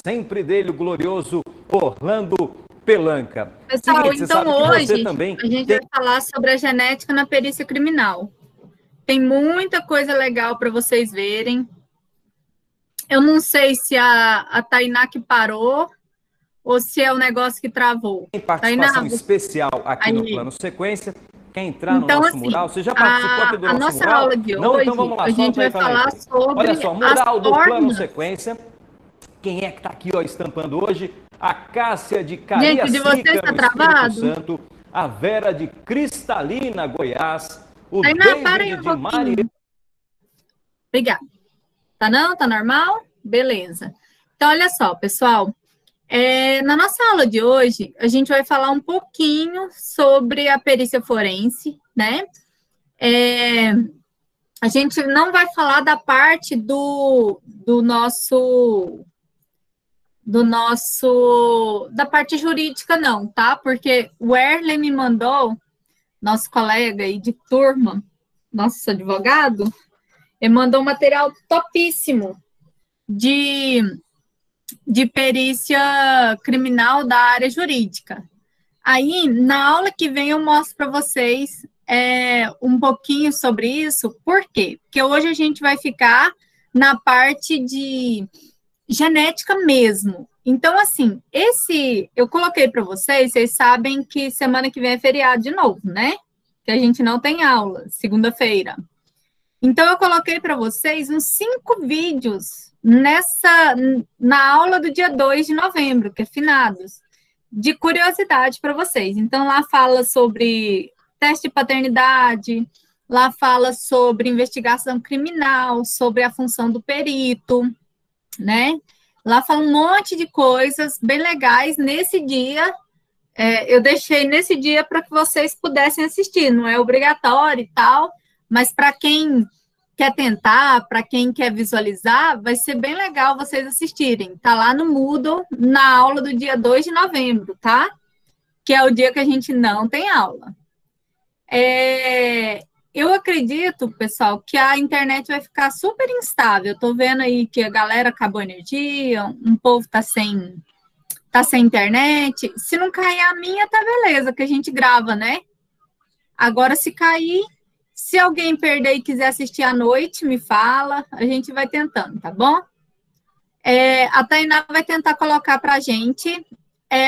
sempre dele, o glorioso Orlando Pelanca. Pessoal, Seguinte, então hoje também a gente vai falar sobre a genética na perícia criminal. Tem muita coisa legal para vocês verem. Eu não sei se a Tainá que parou ou se é o negócio que travou. Tem participação especial aqui aí no Plano Sequência. Quer entrar no então, nosso assim, mural? Você já participou aqui do nosso nossa mural? aula de Não? hoje, Então vamos lá, a gente vai falar sobre olha só, mural do Plano formas. Sequência. Quem é que está aqui, ó, estampando hoje? A Cássia de Gente, de vocês Cariacica, está no Espírito travado? Santo. A Vera de Cristalina, Goiás. O Tainá, para aí David um de pouquinho. Maria. Obrigada. Tá não? Tá normal? Beleza. Então, olha só, pessoal. Na nossa aula de hoje, a gente vai falar um pouquinho sobre a perícia forense, né? A gente não vai falar da parte da parte jurídica, não, tá? Porque o Erlen me mandou, nosso colega aí de turma, nosso advogado, ele mandou um material topíssimo de perícia criminal da área jurídica. Aí, na aula que vem, eu mostro para vocês um pouquinho sobre isso. Por quê? Porque hoje a gente vai ficar na parte de genética mesmo. Então, assim, eu coloquei para vocês sabem que semana que vem é feriado de novo, né? Que a gente não tem aula, segunda-feira. Então, eu coloquei para vocês uns 5 vídeos na aula do dia 2 de novembro, que é finados, de curiosidade para vocês. Então, lá fala sobre teste de paternidade, lá fala sobre investigação criminal, sobre a função do perito, né? Lá fala um monte de coisas bem legais nesse dia. Eu deixei nesse dia para que vocês pudessem assistir, não é obrigatório e tal, mas para quem quer tentar, para quem quer visualizar, vai ser bem legal vocês assistirem. Tá lá no Moodle, na aula do dia 2 de novembro, tá? Que é o dia que a gente não tem aula. Eu acredito, pessoal, que a internet vai ficar super instável. Eu tô vendo aí que a galera acabou a energia, um povo tá sem internet. Se não cair a minha, tá beleza, que a gente grava, né? Agora, se cair, se alguém perder e quiser assistir à noite, me fala, a gente vai tentando, tá bom? A Tainá vai tentar colocar pra gente.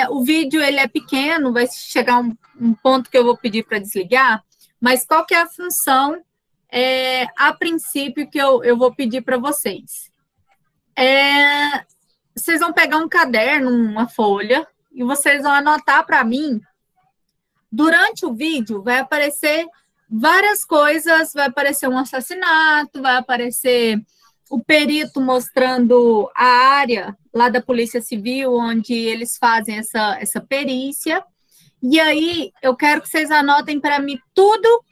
O vídeo, ele é pequeno, vai chegar um ponto que eu vou pedir para desligar, mas qual que é a função, a princípio, que eu vou pedir para vocês? Vocês vão pegar um caderno, uma folha, e vocês vão anotar para mim. Durante o vídeo, vai aparecer várias coisas, vai aparecer um assassinato, vai aparecer o perito mostrando a área lá da Polícia Civil, onde eles fazem essa perícia. E aí, eu quero que vocês anotem para mim tudo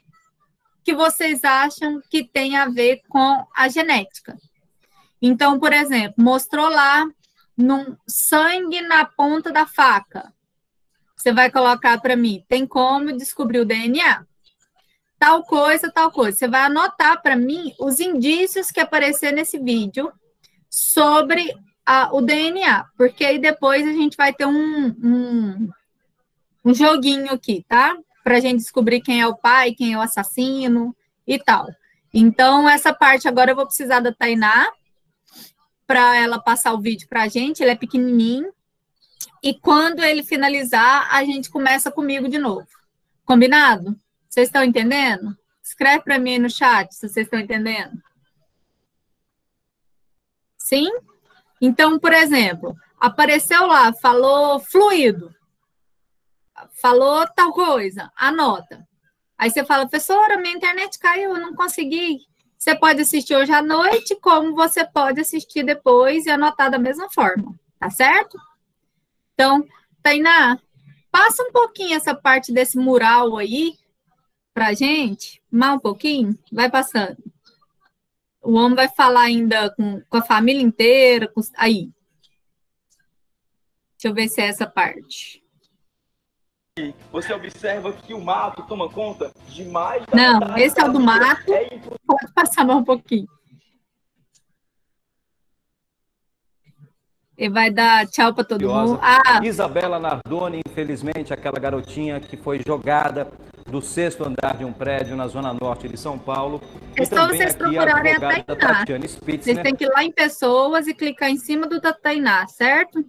que vocês acham que tem a ver com a genética. Então, por exemplo, mostrou lá sangue na ponta da faca. Você vai colocar para mim, tem como descobrir o DNA? Tal coisa, tal coisa. Você vai anotar para mim os indícios que aparecer nesse vídeo sobre o DNA, porque aí depois a gente vai ter um joguinho aqui, tá? Para a gente descobrir quem é o pai, quem é o assassino e tal. Então, essa parte agora eu vou precisar da Tainá para ela passar o vídeo para a gente, ele é pequenininho, e quando ele finalizar, a gente começa comigo de novo. Combinado? Vocês estão entendendo? Escreve para mim aí no chat se vocês estão entendendo. Sim? Então, por exemplo, apareceu lá, falou fluido, falou tal coisa, anota. Aí você fala, professora, minha internet caiu, eu não consegui. Você pode assistir hoje à noite, como você pode assistir depois e anotar da mesma forma, tá certo? Então, Tainá, passa um pouquinho essa parte desse mural aí pra gente, mais um pouquinho, vai passando. O homem vai falar ainda com a família inteira, aí. Deixa eu ver se é essa parte. Você observa que o mato toma conta de mais da Não, metade esse é o do mato. Pode passar mais um pouquinho. Ele vai dar tchau para todo mundo. Isabela Nardoni, infelizmente, aquela garotinha que foi jogada do 6º andar de um prédio na zona norte de São Paulo. É só vocês procurarem a Tainá. Vocês têm que ir lá em pessoas e clicar em cima do da Tainá, certo?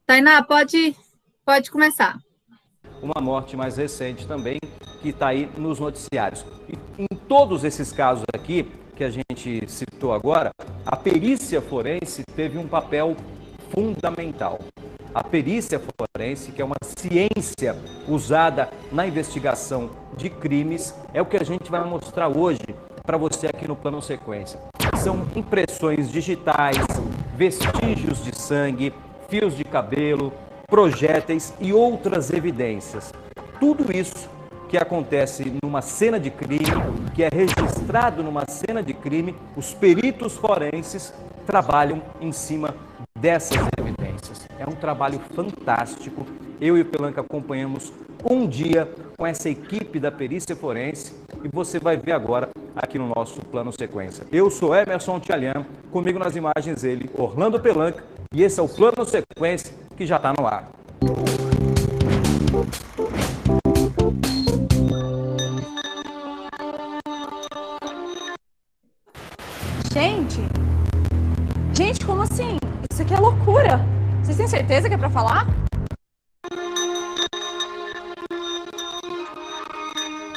Tainá, pode começar. Uma morte mais recente também, que está aí nos noticiários. E em todos esses casos aqui, que a gente citou agora, a perícia forense teve um papel fundamental. A perícia forense, que é uma ciência usada na investigação de crimes, é o que a gente vai mostrar hoje para você aqui no Plano Sequência. São impressões digitais, vestígios de sangue, fios de cabelo, projéteis e outras evidências. Tudo isso que acontece numa cena de crime, que é registrado numa cena de crime, os peritos forenses trabalham em cima dessas evidências. É um trabalho fantástico. Eu e o Pelanca acompanhamos um dia com essa equipe da perícia forense e você vai ver agora aqui no nosso Plano Sequência. Eu sou Emerson Tchalian, comigo nas imagens ele, Orlando Pelanca, e esse é o Plano Sequência que já está no ar. Gente, como assim? Isso aqui é loucura. Vocês têm certeza que é pra falar?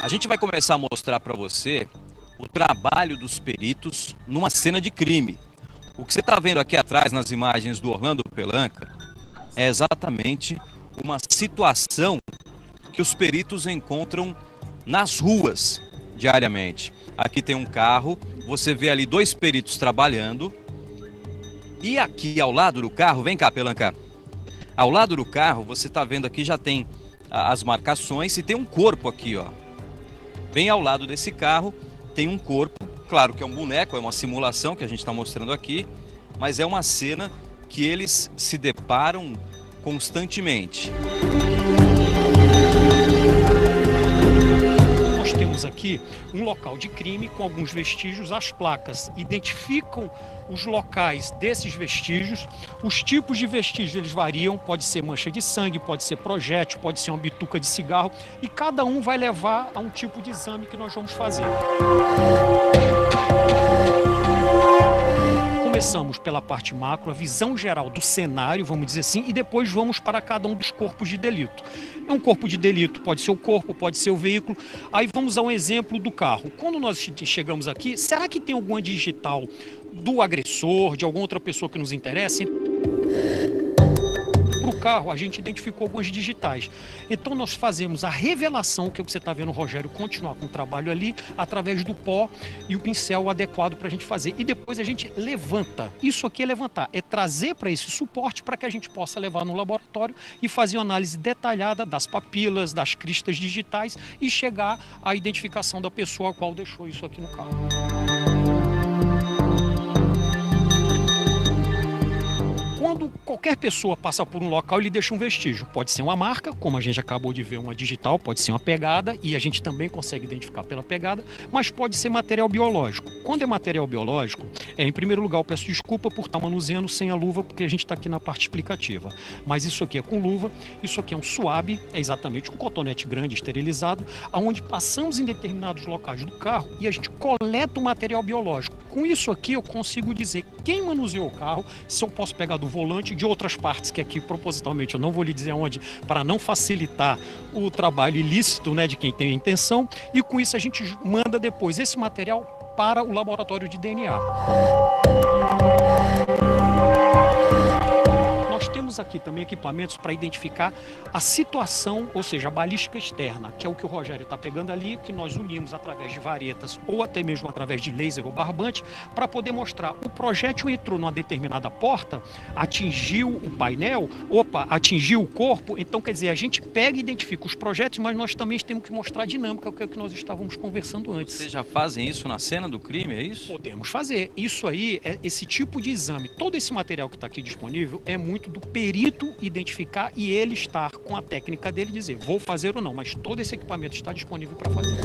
A gente vai começar a mostrar para você o trabalho dos peritos numa cena de crime. O que você está vendo aqui atrás nas imagens do Orlando Pelanca é exatamente uma situação que os peritos encontram nas ruas diariamente. Aqui tem um carro, você vê ali 2 peritos trabalhando. E aqui ao lado do carro, vem cá, Pelanca. Ao lado do carro, você está vendo aqui, já tem as marcações e tem um corpo aqui, ó. Bem ao lado desse carro tem um corpo. Claro que é um boneco, é uma simulação que a gente está mostrando aqui, mas é uma cena que eles se deparam constantemente. Nós temos aqui um local de crime com alguns vestígios, as placas identificam os locais desses vestígios, os tipos de vestígios eles variam, pode ser mancha de sangue, pode ser projétil, pode ser uma bituca de cigarro, e cada um vai levar a um tipo de exame que nós vamos fazer. Começamos pela parte macro, a visão geral do cenário, vamos dizer assim, e depois vamos para cada um dos corpos de delito. É um corpo de delito, pode ser o corpo, pode ser o veículo. Aí vamos a um exemplo do carro. Quando nós chegamos aqui, será que tem alguma digital do agressor, de alguma outra pessoa que nos interessa? Para o carro, a gente identificou algumas digitais. Então, nós fazemos a revelação, que é o que você está vendo o Rogério continuar com o trabalho ali, através do pó e o pincel adequado para a gente fazer. E depois a gente levanta. Isso aqui é levantar, é trazer para esse suporte para que a gente possa levar no laboratório e fazer uma análise detalhada das papilas, das cristas digitais e chegar à identificação da pessoa a qual deixou isso aqui no carro. Quando qualquer pessoa passa por um local, ele deixa um vestígio. Pode ser uma marca, como a gente acabou de ver, uma digital, pode ser uma pegada, e a gente também consegue identificar pela pegada, mas pode ser material biológico. Quando é material biológico, em primeiro lugar, eu peço desculpa por estar manuseando sem a luva, porque a gente está aqui na parte explicativa. Mas isso aqui é com luva, isso aqui é um suave, é exatamente um cotonete grande, esterilizado, onde passamos em determinados locais do carro e a gente coleta o material biológico. Com isso aqui, eu consigo dizer quem manuseou o carro, se eu posso pegar do volante, de outras partes, que aqui propositalmente eu não vou lhe dizer onde, para não facilitar o trabalho ilícito, né, de quem tem a intenção, e com isso a gente manda depois esse material para o laboratório de DNA. Nós temos aqui também equipamentos para identificar a situação, ou seja, a balística externa, que é o que o Rogério está pegando ali, que nós unimos através de varetas ou até mesmo através de laser ou barbante, para poder mostrar o projétil entrou numa determinada porta, atingiu o painel, atingiu o corpo. Então, quer dizer, a gente pega e identifica os projéteis, mas nós também temos que mostrar a dinâmica, que é o que nós estávamos conversando antes. Vocês já fazem isso na cena do crime, é isso? Podemos fazer. Isso aí, esse tipo de exame, todo esse material que está aqui disponível, é muito do perito identificar e ele estar com a técnica dele dizer, vou fazer ou não, mas todo esse equipamento está disponível para fazer.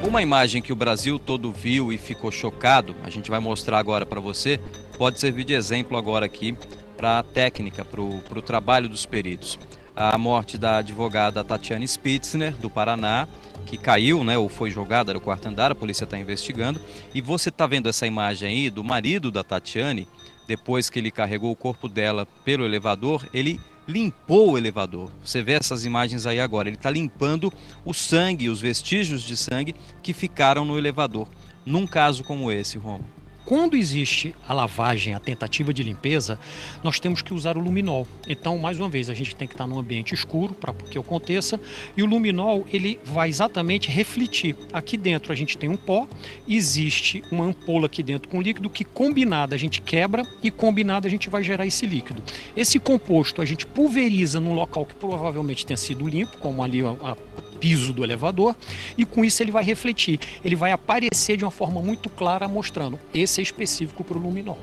O uma imagem que o Brasil todo viu e ficou chocado, a gente vai mostrar agora para você, pode servir de exemplo agora aqui para a técnica, para o trabalho dos peritos. A morte da advogada Tatiane Spitzner, do Paraná, que caiu, né, ou foi jogada no quarto andar, a polícia está investigando. E você está vendo essa imagem aí do marido da Tatiane, depois que ele carregou o corpo dela pelo elevador, ele limpou o elevador. Você vê essas imagens aí agora, ele está limpando o sangue, os vestígios de sangue que ficaram no elevador. Num caso como esse, Romo. Quando existe a lavagem, a tentativa de limpeza, nós temos que usar o luminol. Então, mais uma vez, a gente tem que estar num ambiente escuro para que aconteça, e o luminol ele vai exatamente refletir. Aqui dentro a gente tem um pó, existe uma ampola aqui dentro com líquido que combinada a gente quebra e combinada a gente vai gerar esse líquido. Esse composto a gente pulveriza num local que provavelmente tenha sido limpo, como ali a piso do elevador, e com isso ele vai refletir, ele vai aparecer de uma forma muito clara mostrando, esse é específico para o luminol.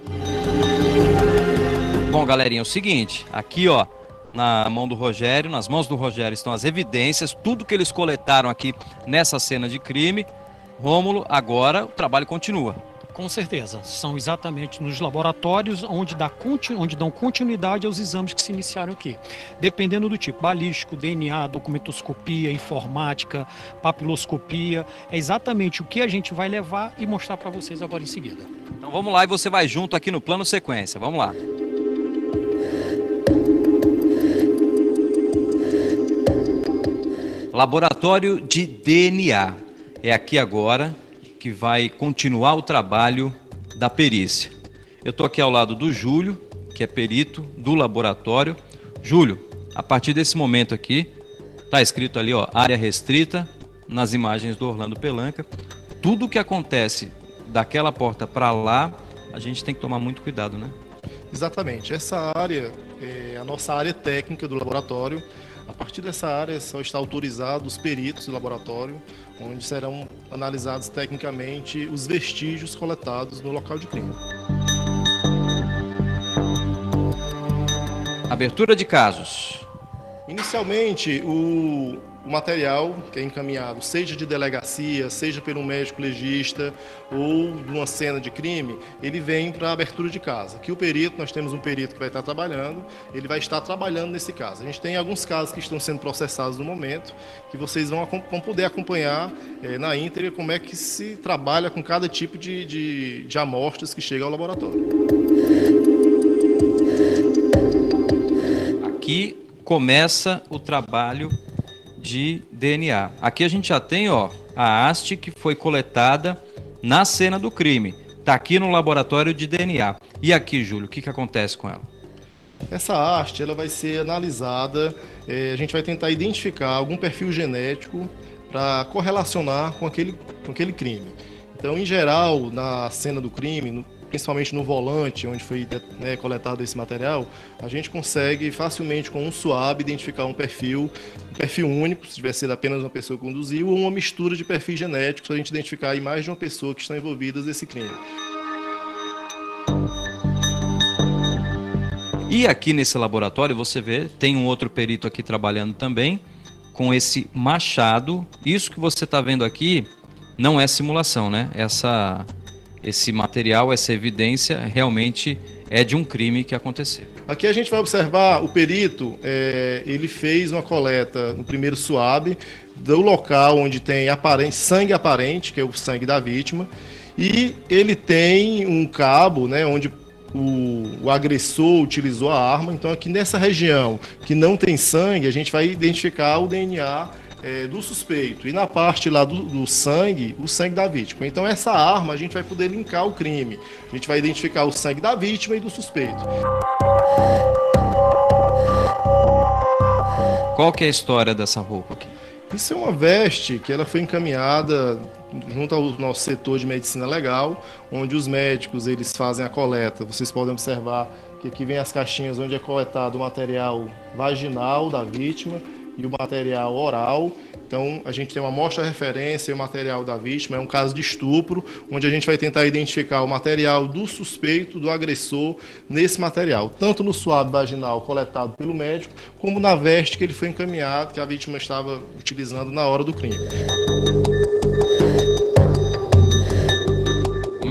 Bom, galerinha, é o seguinte, aqui ó, na mão do Rogério, nas mãos do Rogério estão as evidências, tudo que eles coletaram aqui nessa cena de crime. Rômulo, agora o trabalho continua. Com certeza, são exatamente nos laboratórios onde dão continuidade aos exames que se iniciaram aqui. Dependendo do tipo, balístico, DNA, documentoscopia, informática, papiloscopia, é exatamente o que a gente vai levar e mostrar para vocês agora em seguida. Então vamos lá e você vai junto aqui no plano sequência, vamos lá. Laboratório de DNA, é aqui agora que vai continuar o trabalho da perícia. Eu estou aqui ao lado do Júlio, que é perito do laboratório. Júlio, a partir desse momento aqui, está escrito ali, ó, área restrita, nas imagens do Orlando Pelanca. Tudo que acontece daquela porta para lá, a gente tem que tomar muito cuidado, né? Exatamente. Essa área é a nossa área técnica do laboratório. A partir dessa área só está autorizado os peritos do laboratório, onde serão analisados tecnicamente os vestígios coletados no local de crime. Abertura de casos. Inicialmente, o material que é encaminhado, seja de delegacia, seja pelo médico legista ou de uma cena de crime, ele vem para a abertura de caso. Aqui o perito, nós temos um perito que vai estar trabalhando, ele vai estar trabalhando nesse caso. A gente tem alguns casos que estão sendo processados no momento, que vocês vão poder acompanhar na íntegra como é que se trabalha com cada tipo de amostras que chega ao laboratório. Aqui começa o trabalho de DNA. Aqui a gente já tem, ó, a haste que foi coletada na cena do crime. Está aqui no laboratório de DNA. E aqui, Júlio, o que acontece com ela? Essa haste ela vai ser analisada, a gente vai tentar identificar algum perfil genético para correlacionar com aquele crime. Então, em geral, na cena do crime, principalmente no volante, onde foi coletado esse material, a gente consegue facilmente, com um SWAB, identificar um perfil único, se tiver sido apenas uma pessoa que conduziu, ou uma mistura de perfis genéticos, para a gente identificar aí mais de uma pessoa que está envolvida nesse crime. E aqui nesse laboratório, você vê, tem um outro perito aqui trabalhando também, com esse machado. Isso que você está vendo aqui não é simulação, né? Esse material, essa evidência, realmente é de um crime que aconteceu. Aqui a gente vai observar o perito, ele fez uma coleta no primeiro SWAB do local onde tem sangue aparente, que é o sangue da vítima, e ele tem um cabo, né, onde o agressor utilizou a arma. Então aqui nessa região que não tem sangue, a gente vai identificar o DNA do suspeito, e na parte lá do sangue, o sangue da vítima. Então essa arma a gente vai poder linkar o crime. A gente vai identificar o sangue da vítima e do suspeito. Qual que é a história dessa roupa aqui? Isso é uma veste que ela foi encaminhada junto ao nosso setor de medicina legal, onde os médicos eles fazem a coleta. Vocês podem observar que aqui vem as caixinhas onde é coletado o material vaginal da vítima e o material oral. Então, a gente tem uma amostra referência e o material da vítima. É um caso de estupro, onde a gente vai tentar identificar o material do suspeito, do agressor, nesse material. Tanto no SWAB vaginal coletado pelo médico, como na veste que ele foi encaminhado, que a vítima estava utilizando na hora do crime.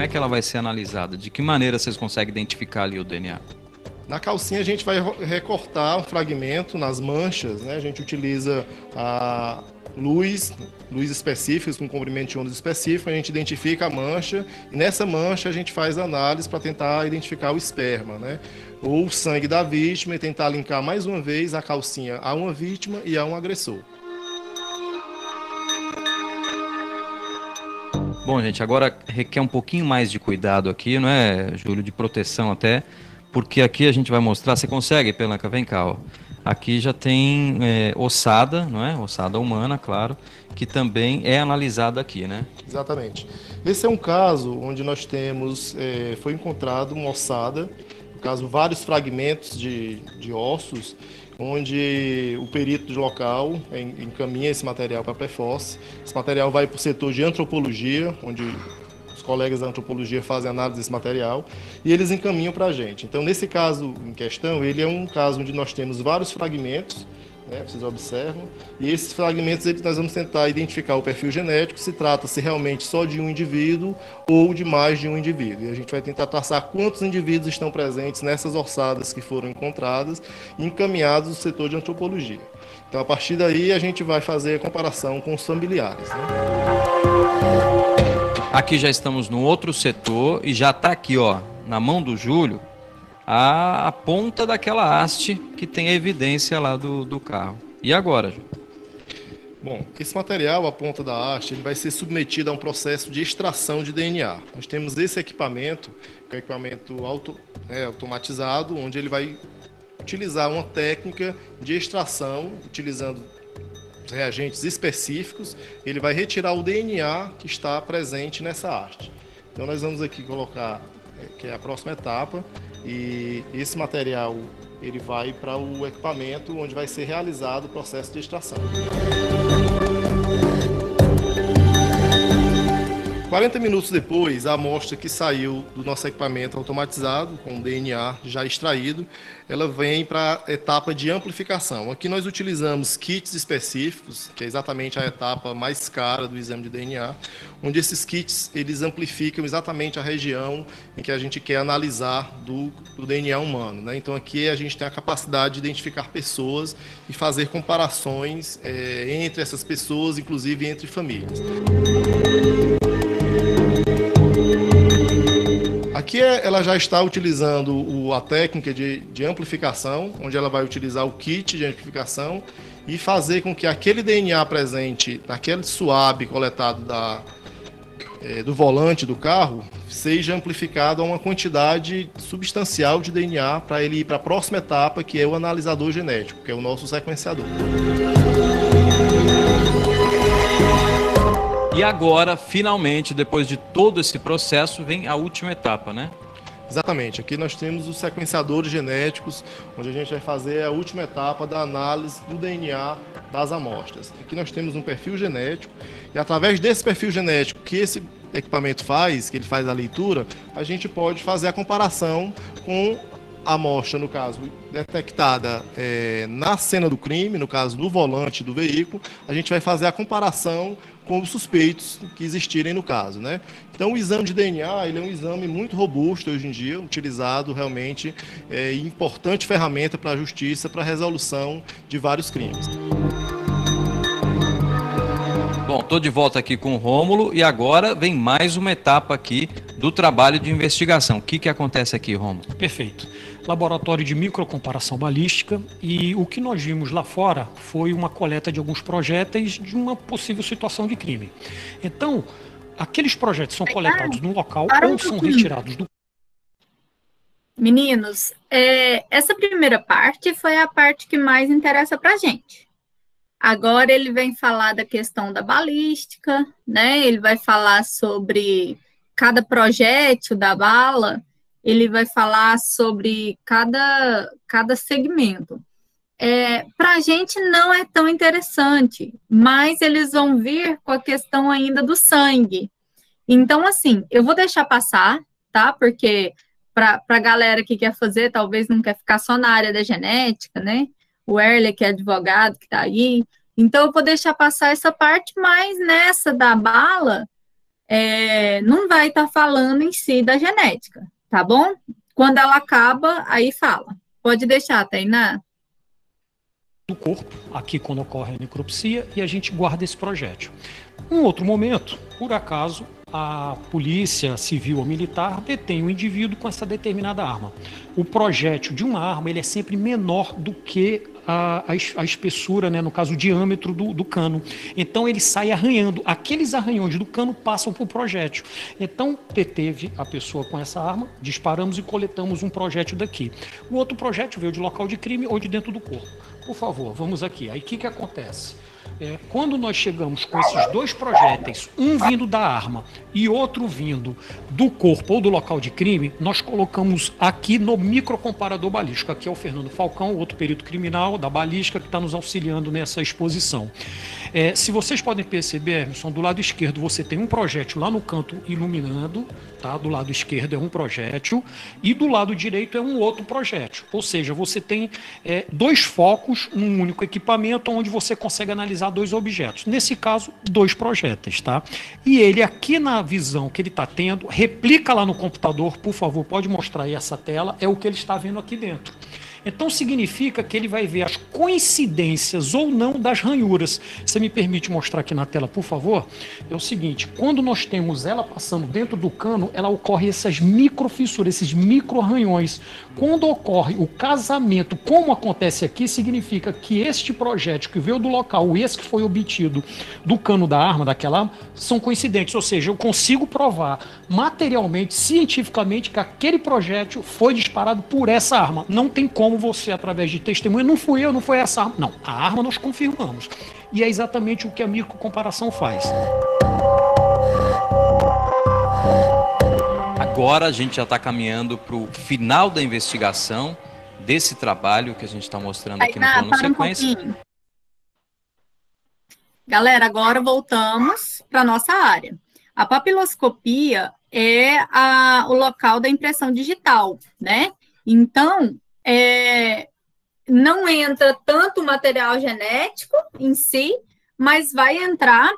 como é que ela vai ser analisada? De que maneira vocês conseguem identificar ali o DNA? Na calcinha a gente vai recortar um fragmento nas manchas, né? A gente utiliza a luz específicas, com comprimento de ondas específico, a gente identifica a mancha, e nessa mancha a gente faz análise para tentar identificar o esperma, né? Ou o sangue da vítima, e tentar linkar mais uma vez a calcinha a uma vítima e a um agressor. Bom, gente, agora requer um pouquinho mais de cuidado aqui, não é, Júlio? De proteção até, porque aqui a gente vai mostrar, você consegue, Pelanca? Vem cá, ó. Aqui já tem ossada, não é? Ossada humana, claro, que também é analisada aqui, né? Exatamente. Esse é um caso onde nós temos, foi encontrado uma ossada, no caso, vários fragmentos de ossos, onde o perito do local encaminha esse material para a PFOS. Esse material vai para o setor de antropologia, onde os colegas da antropologia fazem análise desse material, e eles encaminham para a gente. Então, nesse caso em questão, ele é um caso onde nós temos vários fragmentos, né, vocês observam, e esses fragmentos nós vamos tentar identificar o perfil genético, se trata-se realmente só de um indivíduo ou de mais de um indivíduo. E a gente vai tentar traçar quantos indivíduos estão presentes nessas ossadas que foram encontradas e encaminhados no setor de antropologia. Então, a partir daí, a gente vai fazer a comparação com os familiares, né? Aqui já estamos no outro setor e já está aqui, ó, na mão do Júlio, a ponta daquela haste que tem a evidência lá do carro. E agora, Júlio? Bom, esse material, a ponta da haste, ele vai ser submetido a um processo de extração de DNA. Nós temos esse equipamento, que é um equipamento automatizado, onde ele vai utilizar uma técnica de extração, utilizando reagentes específicos, ele vai retirar o DNA que está presente nessa haste. Então nós vamos aqui colocar, que é a próxima etapa, e esse material ele vai para o equipamento onde vai ser realizado o processo de extração. 40 minutos depois, a amostra que saiu do nosso equipamento automatizado, com o DNA já extraído, ela vem para a etapa de amplificação. Aqui nós utilizamos kits específicos, que é exatamente a etapa mais cara do exame de DNA, onde esses kits eles amplificam exatamente a região em que a gente quer analisar do DNA humano, né? Então aqui a gente tem a capacidade de identificar pessoas e fazer comparações entre essas pessoas, inclusive entre famílias. Aqui ela já está utilizando a técnica de amplificação, onde ela vai utilizar o kit de amplificação e fazer com que aquele DNA presente naquele swab coletado do volante do carro seja amplificado a uma quantidade substancial de DNA para ele ir para a próxima etapa, que é o analisador genético, que é o nosso sequenciador. E agora, finalmente, depois de todo esse processo, vem a última etapa, né? Exatamente. Aqui nós temos os sequenciadores genéticos, onde a gente vai fazer a última etapa da análise do DNA das amostras. Aqui nós temos um perfil genético, e através desse perfil genético que esse equipamento faz, que ele faz a leitura, a gente pode fazer a comparação com a amostra, no caso, detectada na cena do crime, no caso do volante do veículo, a gente vai fazer a comparação com os suspeitos que existirem no caso, né? Então, o exame de DNA, ele é um exame muito robusto hoje em dia, utilizado realmente, importante ferramenta para a justiça, para a resolução de vários crimes. Bom, estou de volta aqui com o Rômulo e agora vem mais uma etapa aqui do trabalho de investigação. O que acontece aqui, Rômulo? Perfeito. Laboratório de microcomparação balística, e o que nós vimos lá fora foi uma coleta de alguns projéteis de uma possível situação de crime. Então, aqueles projéteis são coletados no local ou são retirados do... Meninos, essa primeira parte foi a parte que mais interessa para a gente. Agora ele vem falar da questão da balística, né? Ele vai falar sobre cada projétil da bala, ele vai falar sobre cada segmento. Para a gente não é tão interessante, mas eles vão vir com a questão ainda do sangue. Então, assim, eu vou deixar passar, tá? Porque para a galera que quer fazer, talvez não quer ficar só na área da genética, né? O Erle, que é advogado, que está aí. Então, eu vou deixar passar essa parte, mas nessa da bala, não vai estar falando em si da genética, tá bom? Quando ela acaba, aí fala. Pode deixar, Tainá. Do corpo, aqui quando ocorre a necropsia, e a gente guarda esse projétil. Em outro momento, por acaso, a polícia civil ou militar detém um indivíduo com essa determinada arma. O projétil de uma arma ele é sempre menor do que a espessura, né, no caso o diâmetro do cano. Então ele sai arranhando. Aqueles arranhões do cano passam para o projétil. Então deteve a pessoa com essa arma, disparamos e coletamos um projétil daqui. O outro projétil veio de local de crime ou de dentro do corpo. Por favor, vamos aqui. Aí o que acontece? Quando nós chegamos com esses dois projéteis, um vindo da arma e outro vindo do corpo ou do local de crime, nós colocamos aqui no microcomparador balístico. Aqui é o Fernando Falcão, outro perito criminal da balística que está nos auxiliando nessa exposição. Se vocês podem perceber, Emerson, do lado esquerdo você tem um projétil lá no canto iluminando, tá? Do lado esquerdo é um projétil e do lado direito é um outro projétil. Ou seja, você tem dois focos num único equipamento onde você consegue analisar dois objetos. Nesse caso, dois projéteis, tá? E ele aqui na visão que ele está tendo, replica lá no computador, por favor, pode mostrar aí essa tela, é o que ele está vendo aqui dentro. Então significa que ele vai ver as coincidências ou não das ranhuras. Você me permite mostrar aqui na tela, por favor? É o seguinte, quando nós temos ela passando dentro do cano, ela ocorre essas microfissuras, esses micro-arranhões. Quando ocorre o casamento, como acontece aqui, significa que este projétil que veio do local, esse que foi obtido do cano da arma, daquela arma, são coincidentes. Ou seja, eu consigo provar materialmente, cientificamente, que aquele projétil foi disparado por essa arma. Não tem como você, através de testemunha, não fui eu, não foi essa arma. Não, a arma nós confirmamos. E é exatamente o que a microcomparação faz. Agora a gente já está caminhando para o final da investigação desse trabalho que a gente está mostrando aqui no plano sequência. Galera, agora voltamos para a nossa área. A papiloscopia é o local da impressão digital, né? Então, não entra tanto o material genético em si, mas vai entrar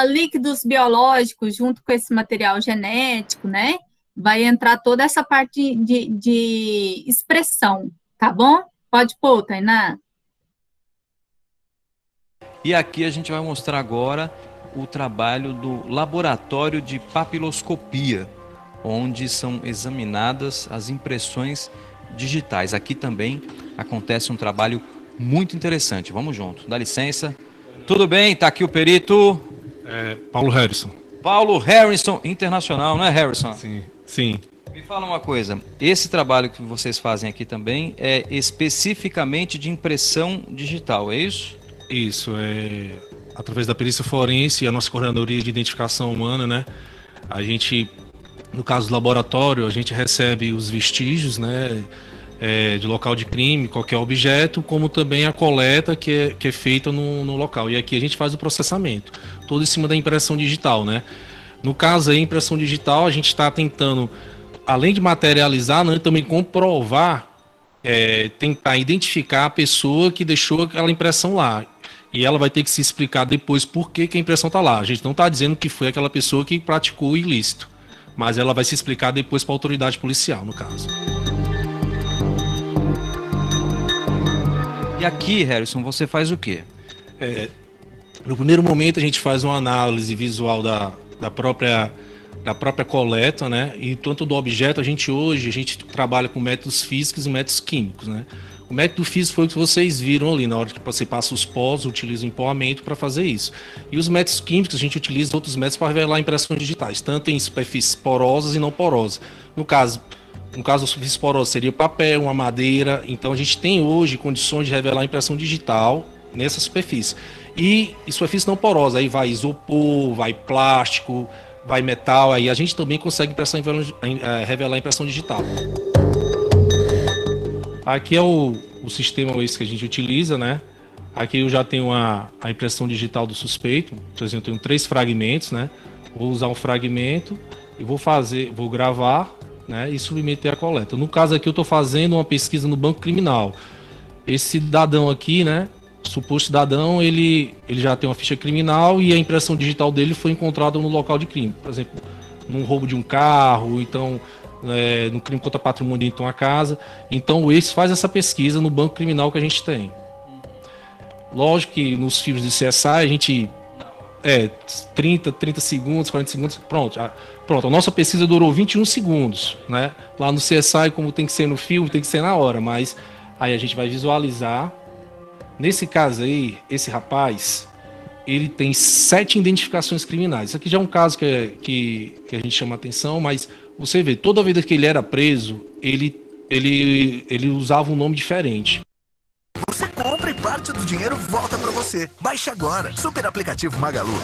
líquidos biológicos junto com esse material genético, né? Vai entrar toda essa parte de expressão, tá bom? Pode pôr, Tainá. E aqui a gente vai mostrar agora o trabalho do laboratório de papiloscopia, onde são examinadas as impressões digitais. Aqui também acontece um trabalho muito interessante. Vamos junto. Dá licença. Tudo bem? Está aqui o perito... Paulo Harrison. Paulo Harrison, internacional, não é, Harrison? Sim. Me fala uma coisa. Esse trabalho que vocês fazem aqui também é especificamente de impressão digital, é isso? Isso. Através da perícia forense e a nossa coordenadoria de identificação humana, né? A gente... No caso do laboratório, a gente recebe os vestígios, né, de local de crime, qualquer objeto, como também a coleta que é feita no local. E aqui a gente faz o processamento, todo em cima da impressão digital, né? No caso aí, impressão digital, a gente está tentando, além de materializar, né, também comprovar, tentar identificar a pessoa que deixou aquela impressão lá. E ela vai ter que se explicar depois por que a impressão está lá. A gente não está dizendo que foi aquela pessoa que praticou o ilícito, mas ela vai se explicar depois para a autoridade policial, no caso. E aqui, Harrison, você faz o quê? No primeiro momento, a gente faz uma análise visual da própria coleta, né? E tanto do objeto, a gente trabalha com métodos físicos e métodos químicos, né? O método físico foi o que vocês viram ali, na hora que você passa os pós, utiliza o empoamento para fazer isso. E os métodos químicos, a gente utiliza outros métodos para revelar impressões digitais, tanto em superfícies porosas e não porosas. No caso da superfície porosa seria papel, uma madeira. Então a gente tem hoje condições de revelar impressão digital nessa superfície. E superfície não porosa, aí vai isopor, vai plástico, vai metal, aí a gente também consegue revelar impressão digital. Aqui é o sistema esse que a gente utiliza, né? Aqui eu já tenho a impressão digital do suspeito. Por exemplo, eu tenho 3 fragmentos, né? Vou usar um fragmento e vou gravar, né? E submeter a coleta. No caso aqui eu estou fazendo uma pesquisa no banco criminal. Esse cidadão aqui, né? suposto cidadão, ele já tem uma ficha criminal e a impressão digital dele foi encontrada no local de crime. Por exemplo, num roubo de um carro, então no crime contra patrimônio dentro de uma casa. Então o EIS faz essa pesquisa no banco criminal que a gente tem. Lógico que nos filmes de CSI a gente 30 segundos, 40 segundos, pronto. Pronto, a nossa pesquisa durou 21 segundos, né? Lá no CSI, como tem que ser no filme, tem que ser na hora, mas aí a gente vai visualizar. Nesse caso aí, esse rapaz, ele tem 7 identificações criminais. Isso aqui já é um caso que a gente chama atenção, mas você vê, toda vez que ele era preso, ele usava um nome diferente. Você compra e parte do dinheiro volta pra você. Baixe agora. Super aplicativo Magalu.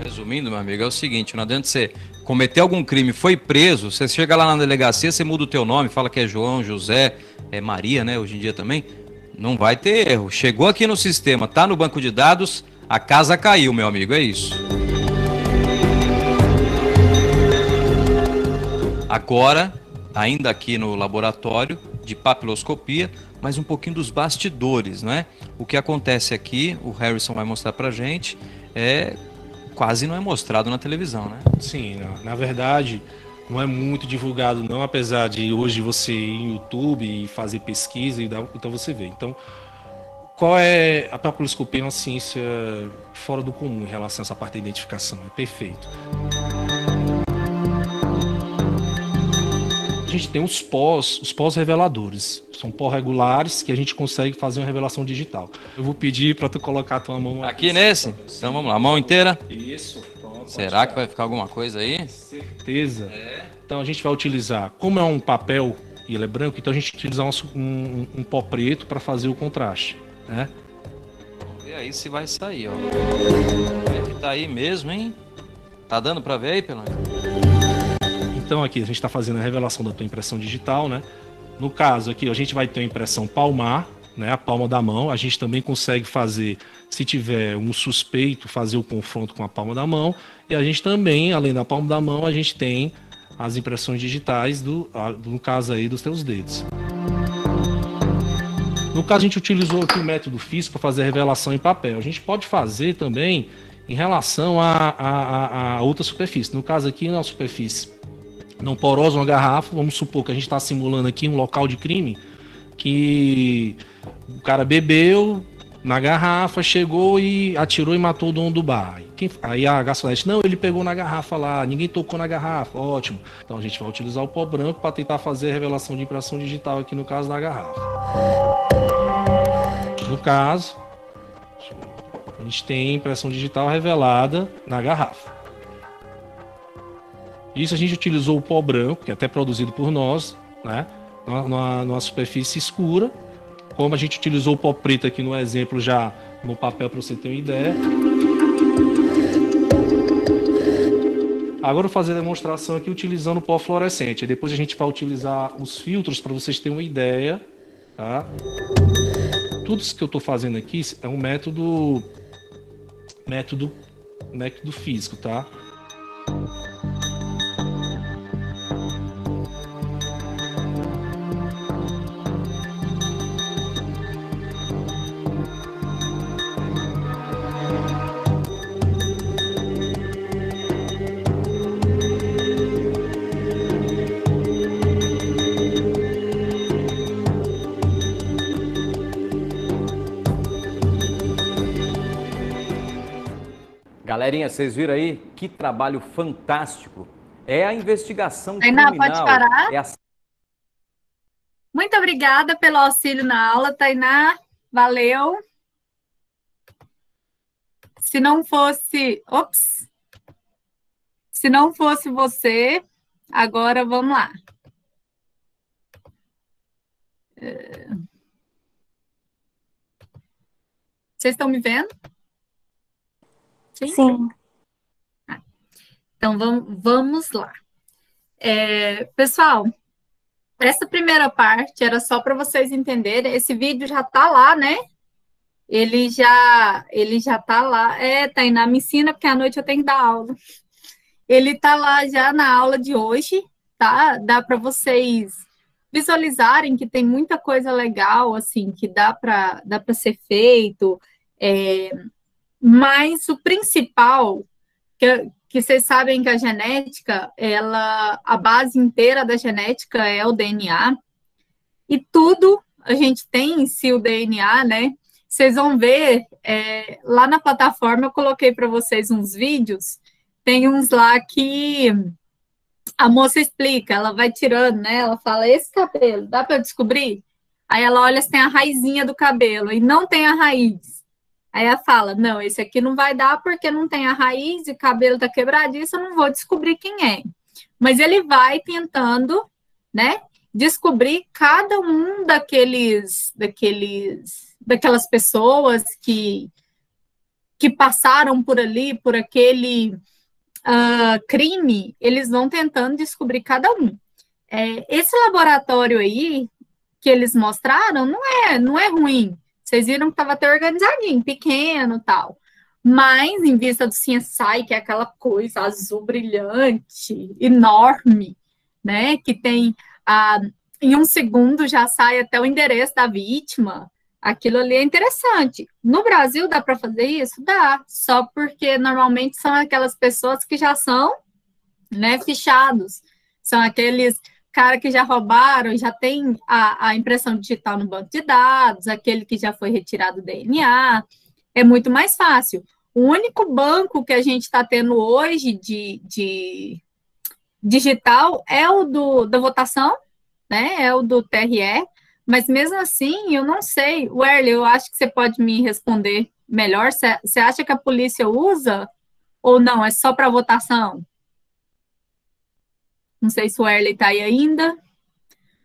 Resumindo, meu amigo, é o seguinte, não adianta você cometer algum crime, foi preso, você chega lá na delegacia, você muda o teu nome, fala que é João, José, é Maria, né, hoje em dia também, não vai ter erro. Chegou aqui no sistema, tá no banco de dados, a casa caiu, meu amigo, é isso. Agora, ainda aqui no laboratório de papiloscopia, mas um pouquinho dos bastidores, né? O que acontece aqui, o Harrison vai mostrar pra gente, quase não é mostrado na televisão, né? Sim, na verdade, não é muito divulgado não, apesar de hoje você ir no YouTube e fazer pesquisa, então você vê. Então, qual é a papiloscopia? É uma ciência fora do comum em relação a essa parte da identificação, é perfeito. A gente tem os pós-reveladores. São pós-regulares que a gente consegue fazer uma revelação digital. Eu vou pedir para tu colocar a tua mão aqui nesse? Então vamos lá, a mão inteira. Isso. Pronto, será que vai ficar alguma coisa aí? Certeza. Então a gente vai utilizar, como é um papel e ele é branco, então a gente utiliza um pó preto para fazer o contraste, né? Vamos ver aí se vai sair, ó. É que tá aí mesmo, hein? Tá dando para ver aí, Pelanca? Então aqui a gente está fazendo a revelação da tua impressão digital, né? No caso aqui a gente vai ter a impressão palmar, né? A palma da mão. A gente também consegue fazer, se tiver um suspeito, fazer o confronto com a palma da mão. E a gente também, além da palma da mão, a gente tem as impressões digitais no caso aí dos teus dedos. No caso a gente utilizou aqui o método físico para fazer a revelação em papel. A gente pode fazer também em relação a outra superfície. No caso aqui, na superfície não porosa, uma garrafa, vamos supor que a gente está simulando aqui um local de crime, que o cara bebeu na garrafa, chegou e atirou e matou o dono do bar. Aí a garçonete, não, ele pegou na garrafa lá, ninguém tocou na garrafa, ótimo. Então a gente vai utilizar o pó branco para tentar fazer a revelação de impressão digital aqui no caso da garrafa. No caso, a gente tem impressão digital revelada na garrafa. Isso a gente utilizou o pó branco, que é até produzido por nós, né? Numa superfície escura. Como a gente utilizou o pó preto aqui no exemplo já no papel para você ter uma ideia. Agora eu vou fazer a demonstração aqui utilizando o pó fluorescente. Depois a gente vai utilizar os filtros para vocês terem uma ideia, tá? Tudo isso que eu estou fazendo aqui é um método físico, tá? Galerinha, vocês viram aí que trabalho fantástico. É a investigação Tainá, criminal. pode parar? Muito obrigada pelo auxílio na aula, Tainá. Valeu. Se não fosse você, agora vamos lá. Vocês estão me vendo? Sim. Então, vamos lá. Pessoal, essa primeira parte era só para vocês entenderem. Esse vídeo já está lá, né? Ele já está lá. Tainá, me ensina, porque à noite eu tenho que dar aula. Ele está lá já na aula de hoje, tá? Dá para vocês visualizarem que tem muita coisa legal, assim, que dá para ser feito, mas o principal, que vocês sabem que a genética, a base inteira da genética é o DNA, e tudo a gente tem em si o DNA, né? Vocês vão ver, lá na plataforma eu coloquei para vocês uns vídeos, tem uns lá que a moça explica, ela vai tirando, né? Ela fala, esse cabelo, dá para descobrir? Aí ela olha se tem a raizinha do cabelo, e não tem a raiz. Aí ela fala, não, esse aqui não vai dar porque não tem a raiz e o cabelo tá quebradiço, eu não vou descobrir quem é. Mas ele vai tentando, né, descobrir cada um daquelas pessoas que passaram por ali, por aquele crime, eles vão tentando descobrir cada um. Esse laboratório aí que eles mostraram não é ruim. Vocês viram que estava até organizadinho, pequeno e tal. Mas, em vista do CSI, que é aquela coisa azul brilhante, enorme, né? Que tem, em um segundo, já sai até o endereço da vítima. Aquilo ali é interessante. No Brasil, dá para fazer isso? Dá. Só porque, normalmente, são aquelas pessoas que já são, né, fichados. São aqueles cara que já roubaram, já tem a impressão digital no banco de dados, aquele que já foi retirado o DNA, é muito mais fácil. O único banco que a gente está tendo hoje de digital é o da votação, né? É o do TRE, mas mesmo assim, eu não sei. Werley, eu acho que você pode me responder melhor. Você acha que a polícia usa ou não? É só para votação? Não sei se o Werley está aí ainda,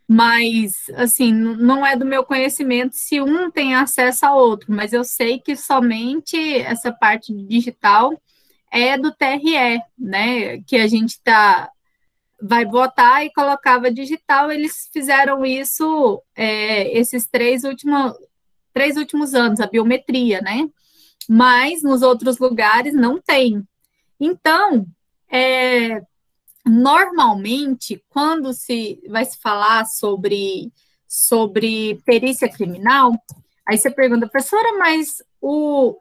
mas, assim, não é do meu conhecimento se um tem acesso ao outro, mas eu sei que somente essa parte digital é do TRE, né, que a gente vai votar e colocava digital, eles fizeram isso esses três últimos anos, a biometria, né, mas nos outros lugares não tem. Então, normalmente, quando vai se falar sobre perícia criminal, aí você pergunta, professora, mas o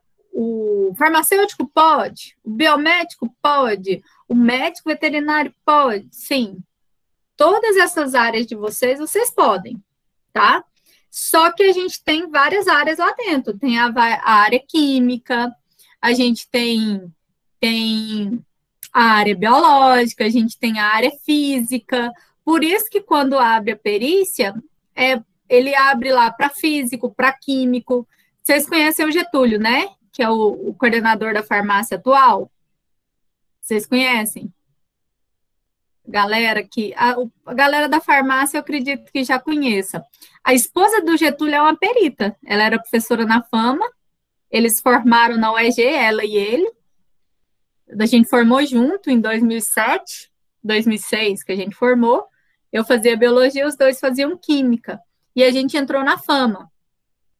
farmacêutico pode? O biomédico pode? O médico veterinário pode? Sim. Todas essas áreas de vocês podem, tá? Só que a gente tem várias áreas lá dentro. Tem a área química, a gente tem a área biológica, a gente tem a área física, por isso que quando abre a perícia, ele abre lá para físico, para químico. Vocês conhecem o Getúlio, né? Que é o coordenador da farmácia atual? Vocês conhecem? A galera da farmácia, eu acredito que já conheça. A esposa do Getúlio é uma perita, ela era professora na Fama, eles formaram na UEG, ela e ele. A gente formou junto em 2007, 2006 que a gente formou. Eu fazia biologia, os dois faziam química. E a gente entrou na Fama,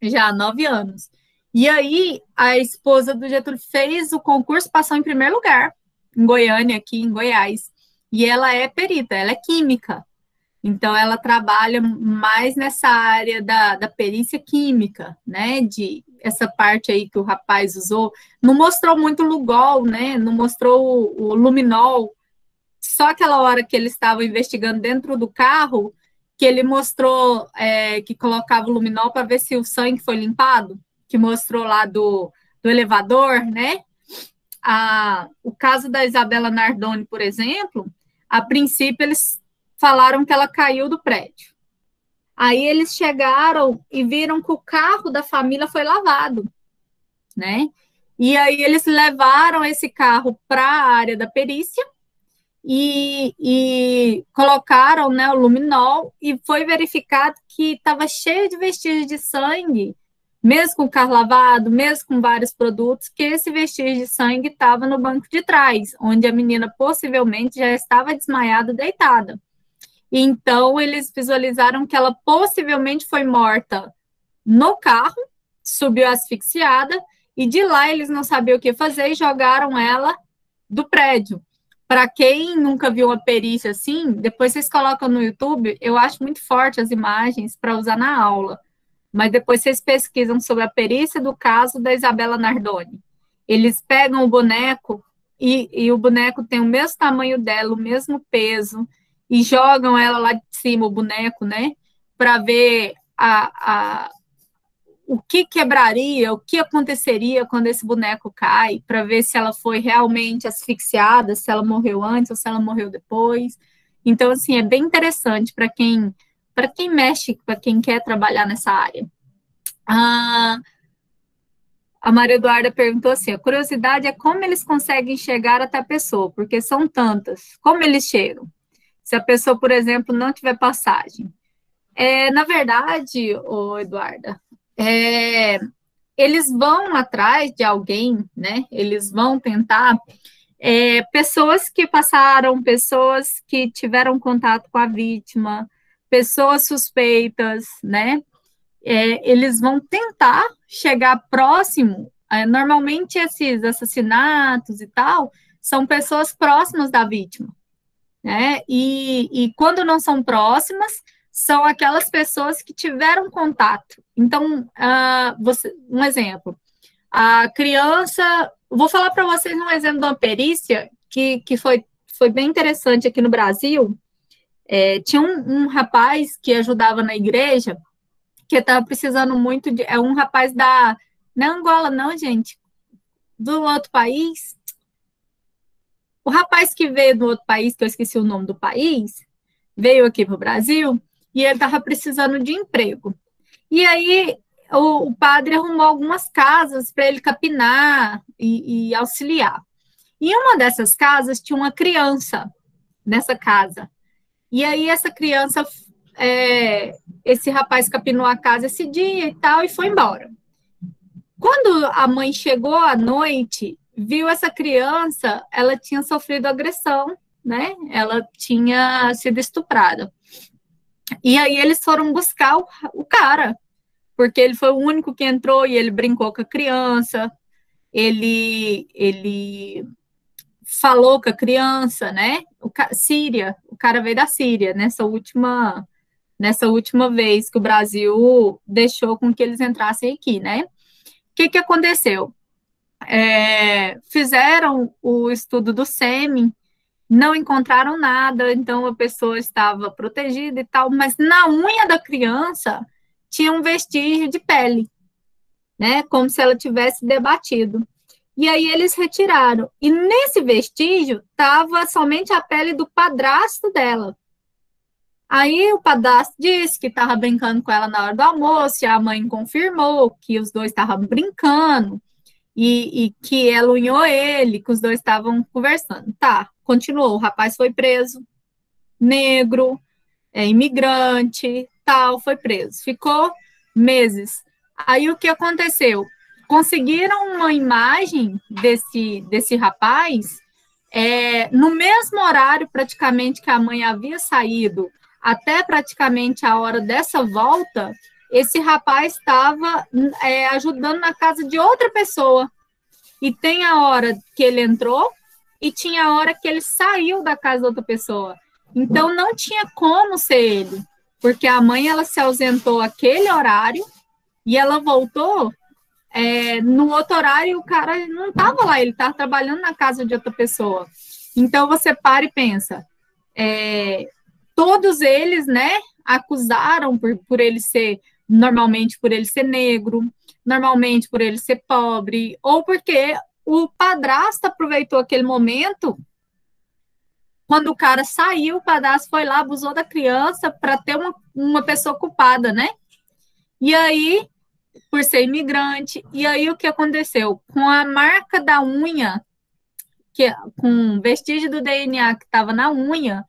já há 9 anos. E aí, a esposa do Getúlio fez o concurso, passou em primeiro lugar, em Goiânia, aqui em Goiás. E ela é perita, ela é química. Então, ela trabalha mais nessa área da perícia química, né? Essa parte aí que o rapaz usou. Não mostrou muito o Lugol, né? Não mostrou o luminol. Só aquela hora que ele estava investigando dentro do carro, que ele mostrou que colocava o luminol para ver se o sangue foi limpado, que mostrou lá do elevador, né? O caso da Isabela Nardoni, por exemplo, a princípio eles falaram que ela caiu do prédio. Aí eles chegaram e viram que o carro da família foi lavado, né? E aí eles levaram esse carro para a área da perícia e colocaram, né, o luminol, e foi verificado que estava cheio de vestígios de sangue, mesmo com o carro lavado, mesmo com vários produtos, que esse vestígio de sangue estava no banco de trás, onde a menina possivelmente já estava desmaiada, deitada. Então, eles visualizaram que ela possivelmente foi morta no carro, subiu asfixiada, e de lá eles não sabiam o que fazer e jogaram ela do prédio. para quem nunca viu uma perícia assim, depois vocês colocam no YouTube, eu acho muito forte as imagens para usar na aula. Mas depois vocês pesquisam sobre a perícia do caso da Isabela Nardoni. Eles pegam o boneco e o boneco tem o mesmo tamanho dela, o mesmo peso, e jogam ela lá de cima, o boneco, né? Para ver o que quebraria, o que aconteceria quando esse boneco cai, para ver se ela foi realmente asfixiada, se ela morreu antes ou se ela morreu depois. Então, assim, é bem interessante para quem mexe, para quem quer trabalhar nessa área. A Maria Eduarda perguntou assim, a curiosidade é como eles conseguem chegar até a pessoa, porque são tantas. Como eles chegam? Se a pessoa, por exemplo, não tiver passagem. Na verdade, Eduarda, eles vão atrás de alguém, né? Eles vão tentar pessoas que passaram, pessoas que tiveram contato com a vítima, pessoas suspeitas, né? Eles vão tentar chegar próximo. Normalmente, esses assassinatos e tal são pessoas próximas da vítima, né? E quando não são próximas, são aquelas pessoas que tiveram contato. Então, um exemplo, a criança... Vou falar para vocês um exemplo de uma perícia que foi bem interessante aqui no Brasil. Tinha um rapaz que ajudava na igreja, que estava precisando muito de... um rapaz da... Não é Angola, não, gente. Do outro país. O rapaz que veio do outro país, que eu esqueci o nome do país, veio aqui para o Brasil, e ele estava precisando de emprego. E aí, o padre arrumou algumas casas para ele capinar e auxiliar. E uma dessas casas tinha uma criança nessa casa. E aí, essa criança... esse rapaz capinou a casa esse dia e tal, e foi embora. Quando a mãe chegou à noite, viu essa criança, ela tinha sofrido agressão, né? Ela tinha sido estuprada. E aí eles foram buscar o cara, porque ele foi o único que entrou e ele brincou com a criança, ele falou com a criança, né? O cara veio da Síria, nessa última vez que o Brasil deixou com que eles entrassem aqui, né? O que aconteceu? Fizeram o estudo do sêmen, não encontraram nada, então a pessoa estava protegida e tal, mas na unha da criança tinha um vestígio de pele, né? Como se ela tivesse debatido. E aí eles retiraram. E nesse vestígio estava somente a pele do padrasto dela. Aí o padrasto disse que estava brincando com ela na hora do almoço, e a mãe confirmou que os dois estavam brincando, e que ela unhou ele, que os dois estavam conversando. Tá, continuou, o rapaz foi preso, negro, imigrante, tal, foi preso. Ficou meses. Aí o que aconteceu? Conseguiram uma imagem desse rapaz, no mesmo horário praticamente que a mãe havia saído, até praticamente a hora dessa volta, esse rapaz estava ajudando na casa de outra pessoa. E tem a hora que ele entrou e tinha a hora que ele saiu da casa da outra pessoa. Então, não tinha como ser ele, porque a mãe ela se ausentou aquele horário e ela voltou no outro horário, o cara não estava lá, ele estava trabalhando na casa de outra pessoa. Então, você para e pensa... todos eles, né, acusaram por ele ser, normalmente por ele ser negro, normalmente por ele ser pobre, ou porque o padrasto aproveitou aquele momento, quando o cara saiu, o padrasto foi lá, abusou da criança para ter uma pessoa culpada, né? E aí, por ser imigrante, e aí o que aconteceu? Com a marca da unha, com vestígio do DNA que estava na unha,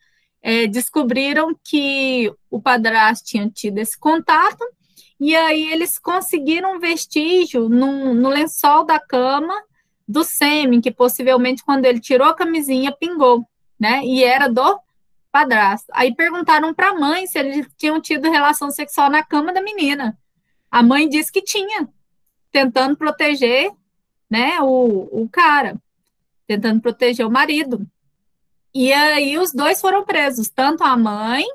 descobriram que o padrasto tinha tido esse contato, e aí eles conseguiram um vestígio no lençol da cama do sêmen, que possivelmente quando ele tirou a camisinha, pingou, né? E era do padrasto. Aí perguntaram para a mãe se eles tinham tido relação sexual na cama da menina. A mãe disse que tinha, tentando proteger, né, o cara, tentando proteger o marido. E aí os dois foram presos, tanto a mãe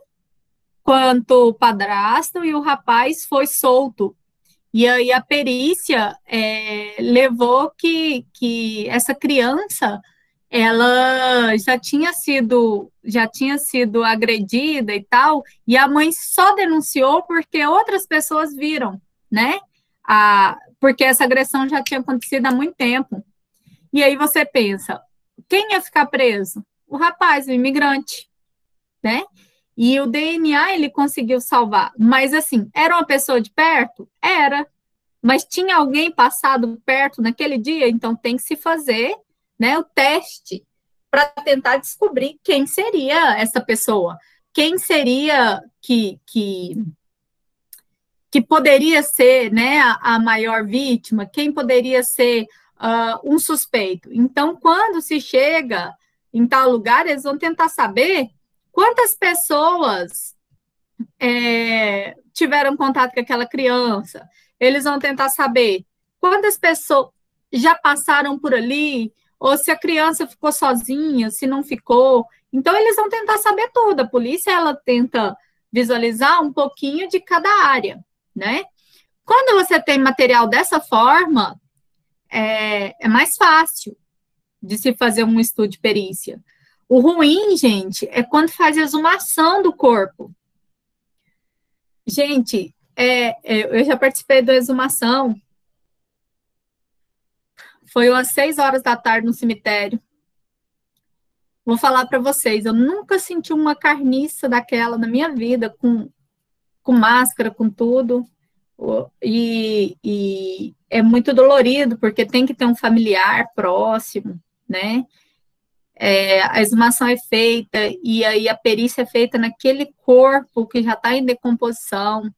quanto o padrasto, e o rapaz foi solto. E aí a perícia levou que essa criança ela já tinha sido agredida e tal, e a mãe só denunciou porque outras pessoas viram, né? Porque essa agressão já tinha acontecido há muito tempo. E aí você pensa, quem ia ficar preso? O rapaz, o imigrante, né? E o DNA ele conseguiu salvar. Mas assim, era uma pessoa de perto? Era. Mas tinha alguém passado perto naquele dia? Então tem que se fazer, né, o teste para tentar descobrir quem seria essa pessoa. Quem seria que poderia ser, né, a maior vítima? Quem poderia ser um suspeito? Então, quando se chega em tal lugar, eles vão tentar saber quantas pessoas tiveram contato com aquela criança. Eles vão tentar saber quantas pessoas já passaram por ali, ou se a criança ficou sozinha, se não ficou. Então, eles vão tentar saber tudo. A polícia, ela tenta visualizar um pouquinho de cada área, né? Quando você tem material dessa forma, é mais fácil de se fazer um estudo de perícia. O ruim, gente, é quando faz exumação do corpo. Gente, eu já participei da exumação. Foi umas 6 horas da tarde no cemitério. Vou falar para vocês, eu nunca senti uma carniça daquela na minha vida, com máscara, com tudo. E é muito dolorido, porque tem que ter um familiar próximo, né? A exumação é feita, e aí a perícia é feita naquele corpo que já está em decomposição.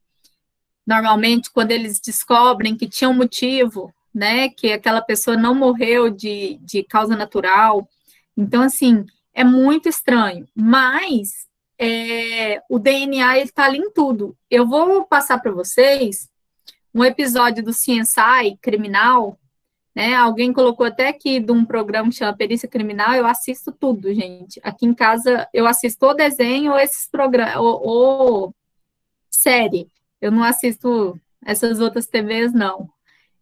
Normalmente, quando eles descobrem que tinha um motivo, né, que aquela pessoa não morreu de causa natural. Então, assim, é muito estranho. Mas o DNA está ali em tudo. Eu vou passar para vocês um episódio do CSI Criminal, né? Alguém colocou até aqui de um programa que chama Perícia Criminal. Eu assisto tudo, gente. Aqui em casa eu assisto o desenho ou esses programas, ou série. Eu não assisto essas outras TVs, não.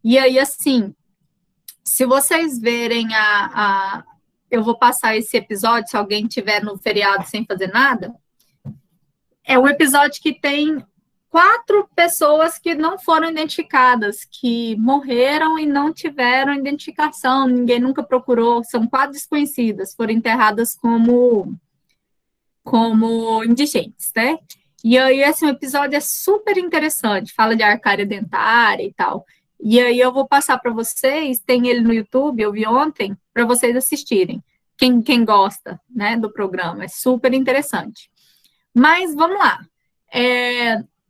E aí, assim, se vocês verem eu vou passar esse episódio, se alguém tiver no feriado sem fazer nada. É um episódio que tem 4 pessoas que não foram identificadas, que morreram e não tiveram identificação, ninguém nunca procurou, são 4 desconhecidas, foram enterradas como indigentes, né? E aí, esse episódio é super interessante, fala de arcária dentária e tal. E aí eu vou passar para vocês, tem ele no YouTube, eu vi ontem, para vocês assistirem. Quem gosta, né, do programa, é super interessante. Mas vamos lá.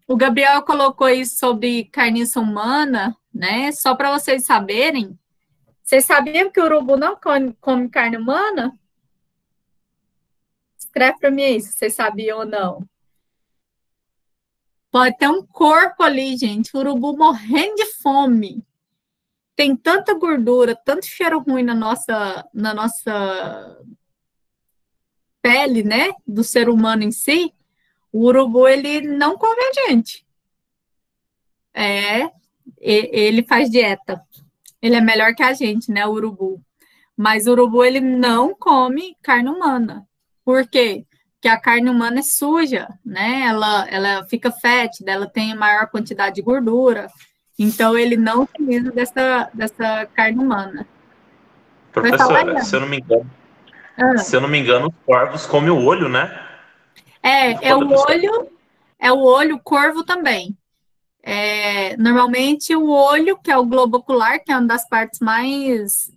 O Gabriel colocou isso sobre carniça humana, né? Só para vocês saberem. Vocês sabiam que o urubu não come carne humana? Escreve para mim aí, se vocês sabiam ou não. Pode ter um corpo ali, gente. O urubu morrendo de fome. Tem tanta gordura, tanto cheiro ruim na nossa pele, né? Do ser humano em si. O urubu, ele não come a gente. Ele faz dieta. Ele é melhor que a gente, né, o urubu. Mas o urubu, ele não come carne humana. Por quê? Porque a carne humana é suja, né? Ela fica fétida, ela tem maior quantidade de gordura. Então, ele não utiliza dessa carne humana. Professora, se eu não me engano, os corvos comem o olho, né? O olho, o corvo também. Normalmente o olho, que é o globo ocular, que é uma das partes mais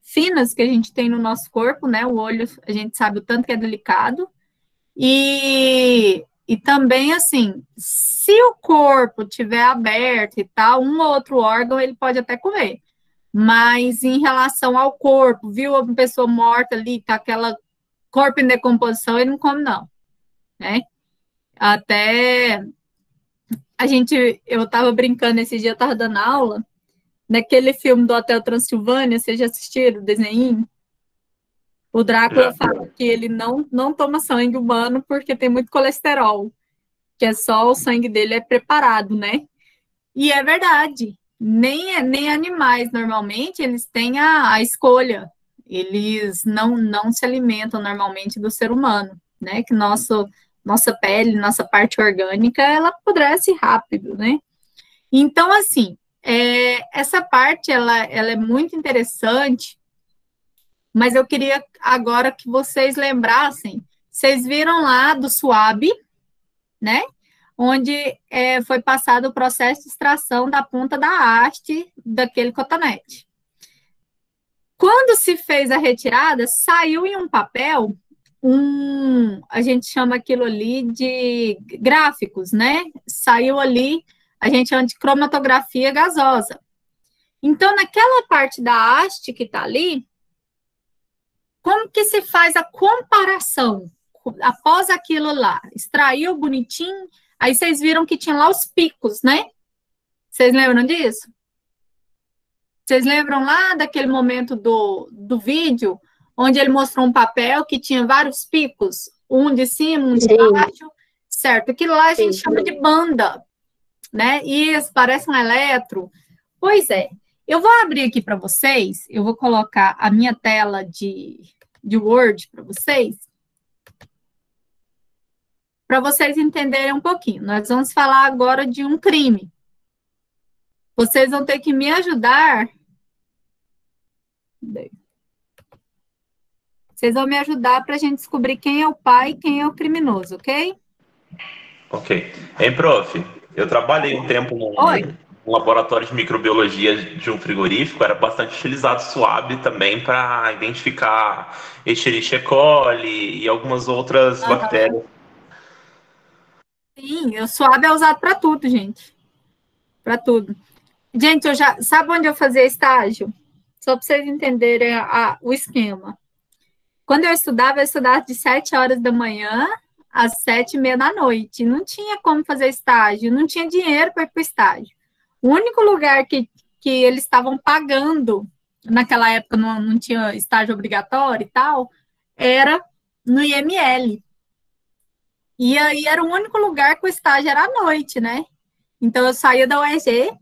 finas que a gente tem no nosso corpo, né? O olho, a gente sabe o tanto que é delicado. E também, assim, se o corpo tiver aberto e tal, um ou outro órgão ele pode até comer. Mas em relação ao corpo, viu uma pessoa morta ali, tá aquela corpo em decomposição, ele não come, não, né? Até eu estava brincando esse dia, eu estava dando aula, naquele filme do Hotel Transilvânia, vocês já assistiram o desenho? O Drácula fala que ele não toma sangue humano porque tem muito colesterol, que é só o sangue dele é preparado, né? E é verdade. Nem animais, normalmente, eles têm a escolha. Eles não se alimentam normalmente do ser humano, né? Que nossa pele, nossa parte orgânica, ela apodrece rápido, né? Então, assim, essa parte, ela é muito interessante, mas eu queria agora que vocês lembrassem, vocês viram lá do SWAB, né? Onde foi passado o processo de extração da ponta da haste daquele cotonete. Quando se fez a retirada, saiu em um papel, a gente chama aquilo ali de gráficos, né? Saiu ali, a gente chama de cromatografia gasosa. Então, naquela parte da haste que está ali, como que se faz a comparação? Após aquilo lá, extraiu bonitinho, aí vocês viram que tinha lá os picos, né? Vocês lembram disso? Vocês lembram lá daquele momento do vídeo, onde ele mostrou um papel que tinha vários picos, um de cima, um de baixo, certo? Aquilo lá a gente chama de banda, né? Isso, parece um eletro. Pois é, eu vou abrir aqui para vocês, eu vou colocar a minha tela de Word para vocês entenderem um pouquinho. Nós vamos falar agora de um crime. Vocês vão ter que me ajudar. Vocês vão me ajudar para a gente descobrir quem é o pai e quem é o criminoso, ok? Ok. Hein, prof? Eu trabalhei um tempo num laboratório de microbiologia de um frigorífico, era bastante utilizado SWAB também para identificar Escherichia coli e algumas outras bactérias. Sim, o SWAB é usado para tudo, gente. Para tudo. Gente, sabe onde eu fazia estágio? Só para vocês entenderem o esquema. Quando eu estudava de 7 horas da manhã às 7h30 da noite. Não tinha como fazer estágio, não tinha dinheiro para ir para o estágio. O único lugar que eles estavam pagando, naquela época não tinha estágio obrigatório e tal, era no IML. E aí era o único lugar que o estágio era à noite, né? Então eu saía da UEG,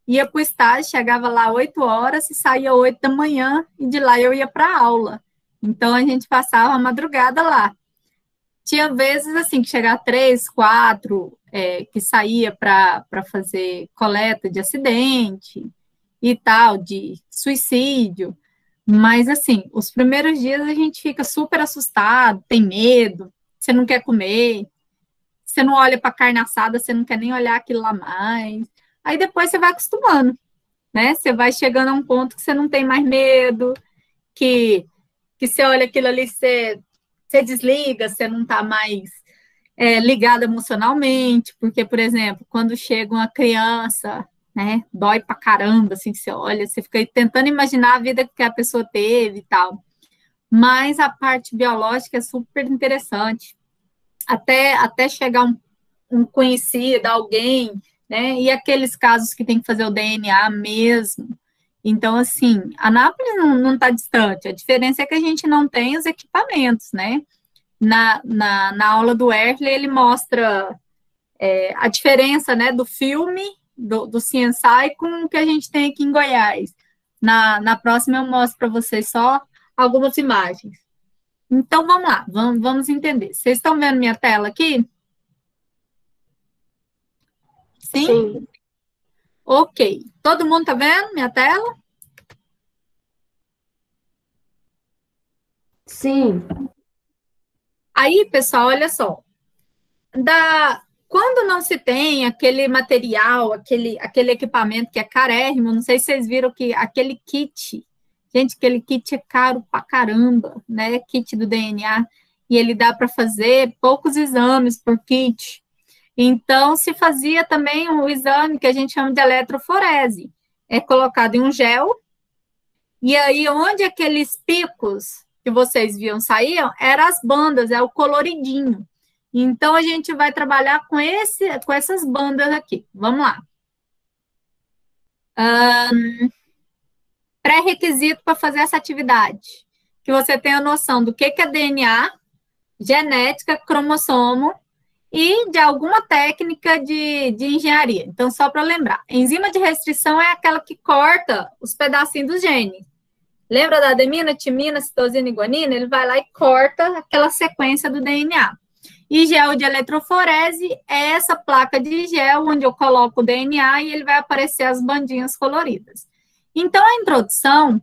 ia para o estágio, chegava lá 8 horas e saía 8 da manhã, e de lá eu ia para a aula. Então a gente passava a madrugada lá. Tinha vezes assim que chegava 3, 4, que saía para fazer coleta de acidente e tal, de suicídio. Mas assim, os primeiros dias a gente fica super assustado, tem medo, você não quer comer, você não olha para carne assada, você não quer nem olhar aquilo lá mais. Aí depois você vai acostumando, né? Você vai chegando a um ponto que você não tem mais medo, que você olha aquilo ali, você desliga, você não está mais ligado emocionalmente, porque, por exemplo, quando chega uma criança, né, dói pra caramba, assim, que você olha, você fica tentando imaginar a vida que a pessoa teve e tal. Mas a parte biológica é super interessante. Até chegar um conhecido, alguém, né, e aqueles casos que tem que fazer o DNA mesmo. Então, assim, Anápolis não está distante, a diferença é que a gente não tem os equipamentos, né? Na aula do Erle, ele mostra a diferença, né, do filme, do CSI com o que a gente tem aqui em Goiás. Na próxima eu mostro para vocês só algumas imagens. Então, vamos lá, vamos entender. Vocês estão vendo minha tela aqui? Sim? Sim. Ok. Todo mundo está vendo minha tela? Sim. Aí, pessoal, olha só. Quando não se tem aquele material, aquele equipamento que é carérrimo, não sei se vocês viram que aquele kit, gente, aquele kit é caro pra caramba, né? Kit do DNA, e ele dá para fazer poucos exames por kit. Então, se fazia também um exame que a gente chama de eletroforese. É colocado em um gel, e aí onde aqueles picos que vocês viam saíam, eram as bandas, é o coloridinho. Então, a gente vai trabalhar com essas bandas aqui. Vamos lá. Pré-requisito para fazer essa atividade. que você tenha noção do que é DNA, genética, cromossomo e de alguma técnica de engenharia. Então, só para lembrar, enzima de restrição é aquela que corta os pedacinhos do gene. Lembra da adenina, timina, citosina e guanina? Ele vai lá e corta aquela sequência do DNA. E gel de eletroforese é essa placa de gel onde eu coloco o DNA e ele vai aparecer as bandinhas coloridas. Então, a introdução,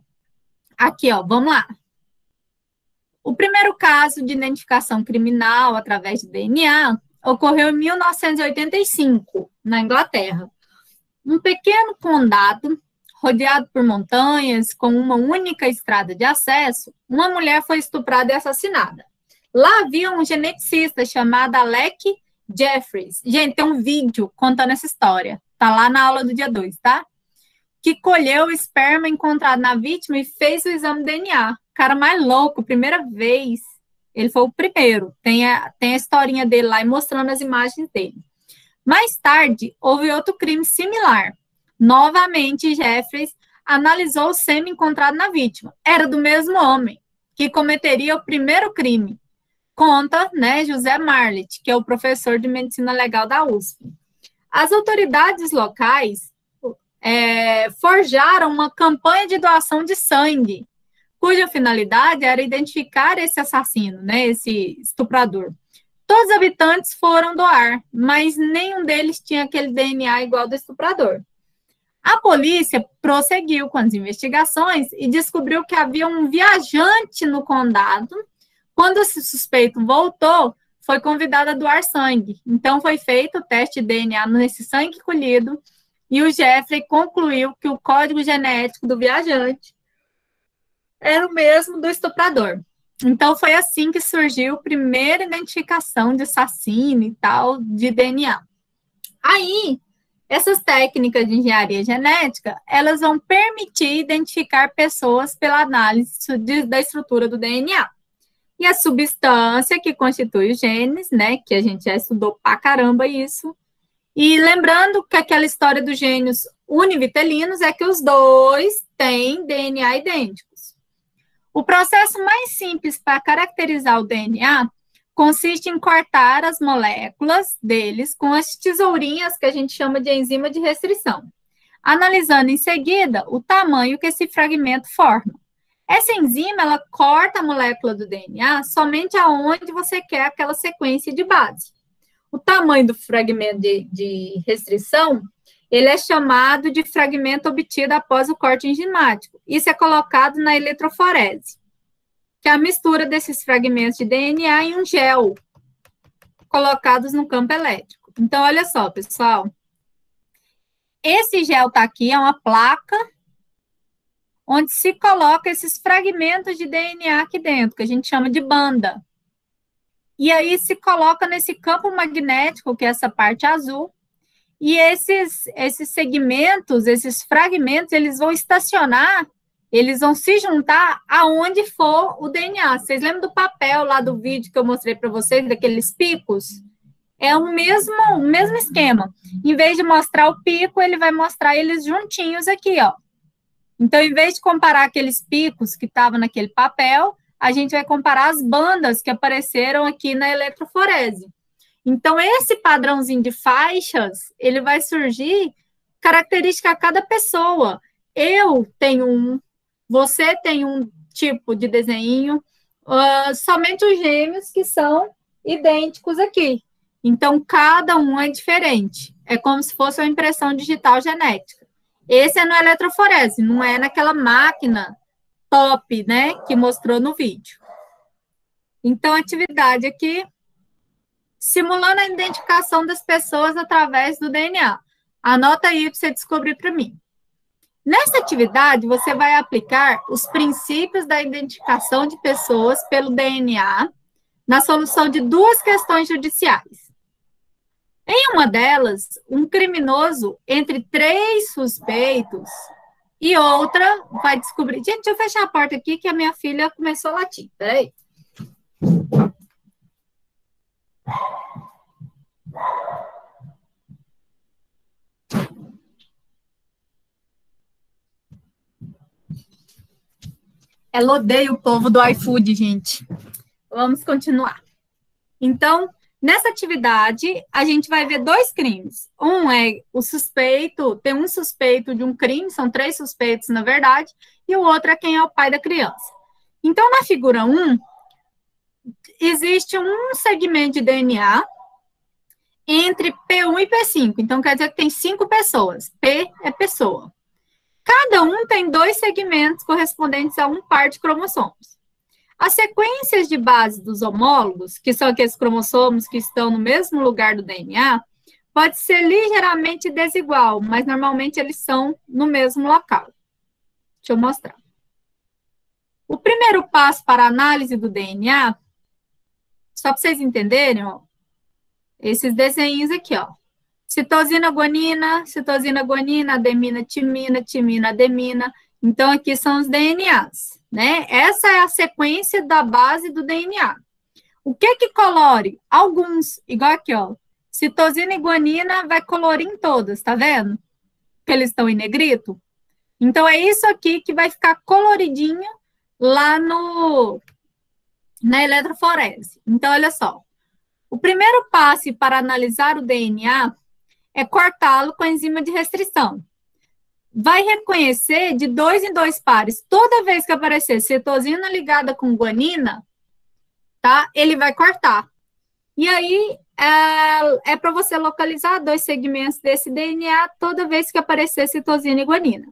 aqui, ó, vamos lá. O primeiro caso de identificação criminal através de DNA ocorreu em 1985, na Inglaterra. Um pequeno condado, rodeado por montanhas, com uma única estrada de acesso, uma mulher foi estuprada e assassinada. Lá havia um geneticista chamado Alec Jeffreys. Gente, tem um vídeo contando essa história. Tá lá na aula do dia 2, tá? Que colheu o esperma encontrado na vítima e fez o exame DNA. Cara mais louco, primeira vez. Ele foi o primeiro. Tem a historinha dele lá e mostrando as imagens dele. Mais tarde, houve outro crime similar. Novamente, Jeffreys analisou o sêmen encontrado na vítima. Era do mesmo homem que cometeria o primeiro crime. Conta, né, José Marlet, que é o professor de medicina legal da USP. As autoridades locais forjaram uma campanha de doação de sangue, cuja finalidade era identificar esse assassino, né, esse estuprador. Todos os habitantes foram doar, mas nenhum deles tinha aquele DNA igual ao do estuprador. A polícia prosseguiu com as investigações e descobriu que havia um viajante no condado. Quando esse suspeito voltou, foi convidado a doar sangue. Então, foi feito o teste de DNA nesse sangue colhido e o Jeffrey concluiu que o código genético do viajante era o mesmo do estuprador. Então, foi assim que surgiu a primeira identificação de assassino e tal, de DNA. Aí, essas técnicas de engenharia genética, elas vão permitir identificar pessoas pela análise da estrutura do DNA. E a substância que constitui os genes, né, que a gente já estudou pra caramba isso. E lembrando que aquela história dos gênios univitelinos é que os dois têm DNA idênticos. O processo mais simples para caracterizar o DNA consiste em cortar as moléculas deles com as tesourinhas que a gente chama de enzima de restrição, analisando em seguida o tamanho que esse fragmento forma. Essa enzima, ela corta a molécula do DNA somente aonde você quer aquela sequência de base. O tamanho do fragmento de restrição, ele é chamado de fragmento obtido após o corte enzimático. Isso é colocado na eletroforese, que é a mistura desses fragmentos de DNA em um gel, colocados no campo elétrico. Então, olha só, pessoal. Esse gel tá aqui, é uma placa onde se coloca esses fragmentos de DNA aqui dentro, que a gente chama de banda. E aí se coloca nesse campo magnético, que é essa parte azul, e esses segmentos, esses fragmentos, eles vão estacionar, eles vão se juntar aonde for o DNA. Vocês lembram do papel lá do vídeo que eu mostrei para vocês, daqueles picos? É o mesmo esquema. Em vez de mostrar o pico, ele vai mostrar eles juntinhos aqui, ó. Então, em vez de comparar aqueles picos que estavam naquele papel, a gente vai comparar as bandas que apareceram aqui na eletroforese. Então, esse padrãozinho de faixas, ele vai surgir característica a cada pessoa. Eu tenho um, você tem um tipo de desenho, somente os gêmeos que são idênticos aqui. Então, cada um é diferente. É como se fosse uma impressão digital genética. Esse é no eletroforese, não é naquela máquina top, né, que mostrou no vídeo. Então, a atividade aqui, simulando a identificação das pessoas através do DNA. Anota aí para você descobrir para mim. Nessa atividade, você vai aplicar os princípios da identificação de pessoas pelo DNA na solução de 2 questões judiciais. Em uma delas, um criminoso entre 3 suspeitos e outra vai descobrir... Gente, deixa eu fechar a porta aqui que a minha filha começou a latir. Peraí. Ela odeia o povo do iFood, gente. Vamos continuar. Então, nessa atividade, a gente vai ver 2 crimes. Um é o suspeito, tem um suspeito de um crime, são 3 suspeitos, na verdade, e o outro é quem é o pai da criança. Então, na figura 1, existe um segmento de DNA entre P1 e P5. Então, quer dizer que tem 5 pessoas. P é pessoa. Cada um tem 2 segmentos correspondentes a um par de cromossomos. As sequências de base dos homólogos, que são aqueles cromossomos que estão no mesmo lugar do DNA, pode ser ligeiramente desigual, mas normalmente eles são no mesmo local. Deixa eu mostrar. O primeiro passo para a análise do DNA, só para vocês entenderem, ó, esses desenhos aqui, ó. Citosina, guanina, ademina, timina, ademina. Então, aqui são os DNAs, né? Essa é a sequência da base do DNA. O que colore? Alguns, igual aqui, ó. Citosina e guanina vai colorir em todas, tá vendo? Que eles estão em negrito. Então, é isso aqui que vai ficar coloridinho lá na eletroforese. Então, olha só. O primeiro passo para analisar o DNA é cortá-lo com a enzima de restrição. Vai reconhecer de 2 em 2 pares. Toda vez que aparecer citosina ligada com guanina, tá? Ele vai cortar. E aí, é para você localizar 2 segmentos desse DNA toda vez que aparecer citosina e guanina.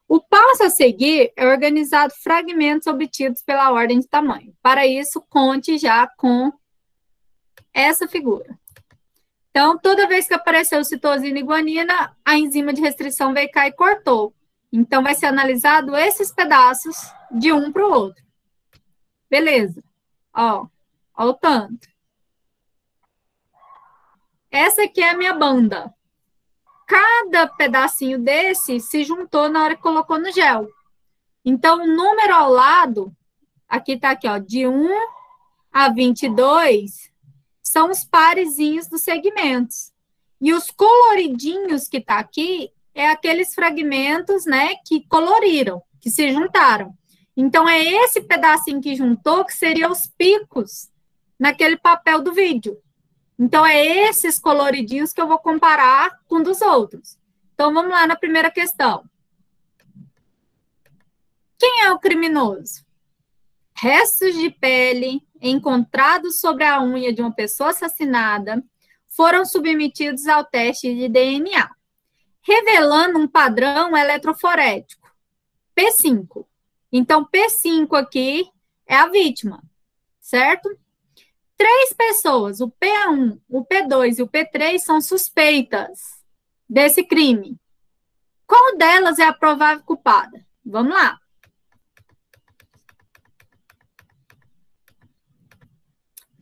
O passo a seguir é organizar fragmentos obtidos pela ordem de tamanho. Para isso, conte já com essa figura. Então, toda vez que apareceu citosina e guanina, a enzima de restrição veio cá e cortou. Então, vai ser analisado esses pedaços de um para o outro. Beleza. Ó o tanto. Essa aqui é a minha banda. Cada pedacinho desse se juntou na hora que colocou no gel. Então, o número ao lado, aqui tá aqui, ó, de 1 a 22, são os parezinhos dos segmentos. E os coloridinhos que tá aqui é aqueles fragmentos, né, que coloriram, que se juntaram. Então, é esse pedacinho que juntou que seria os picos naquele papel do vídeo. Então, é esses coloridinhos que eu vou comparar com dos outros. Então, vamos lá na primeira questão. Quem é o criminoso? Restos de pele encontrados sobre a unha de uma pessoa assassinada foram submetidos ao teste de DNA, revelando um padrão eletroforético, P5. Então, P5 aqui é a vítima, certo? 3 pessoas, o P1, o P2 e o P3 são suspeitas desse crime. Qual delas é a provável culpada? Vamos lá.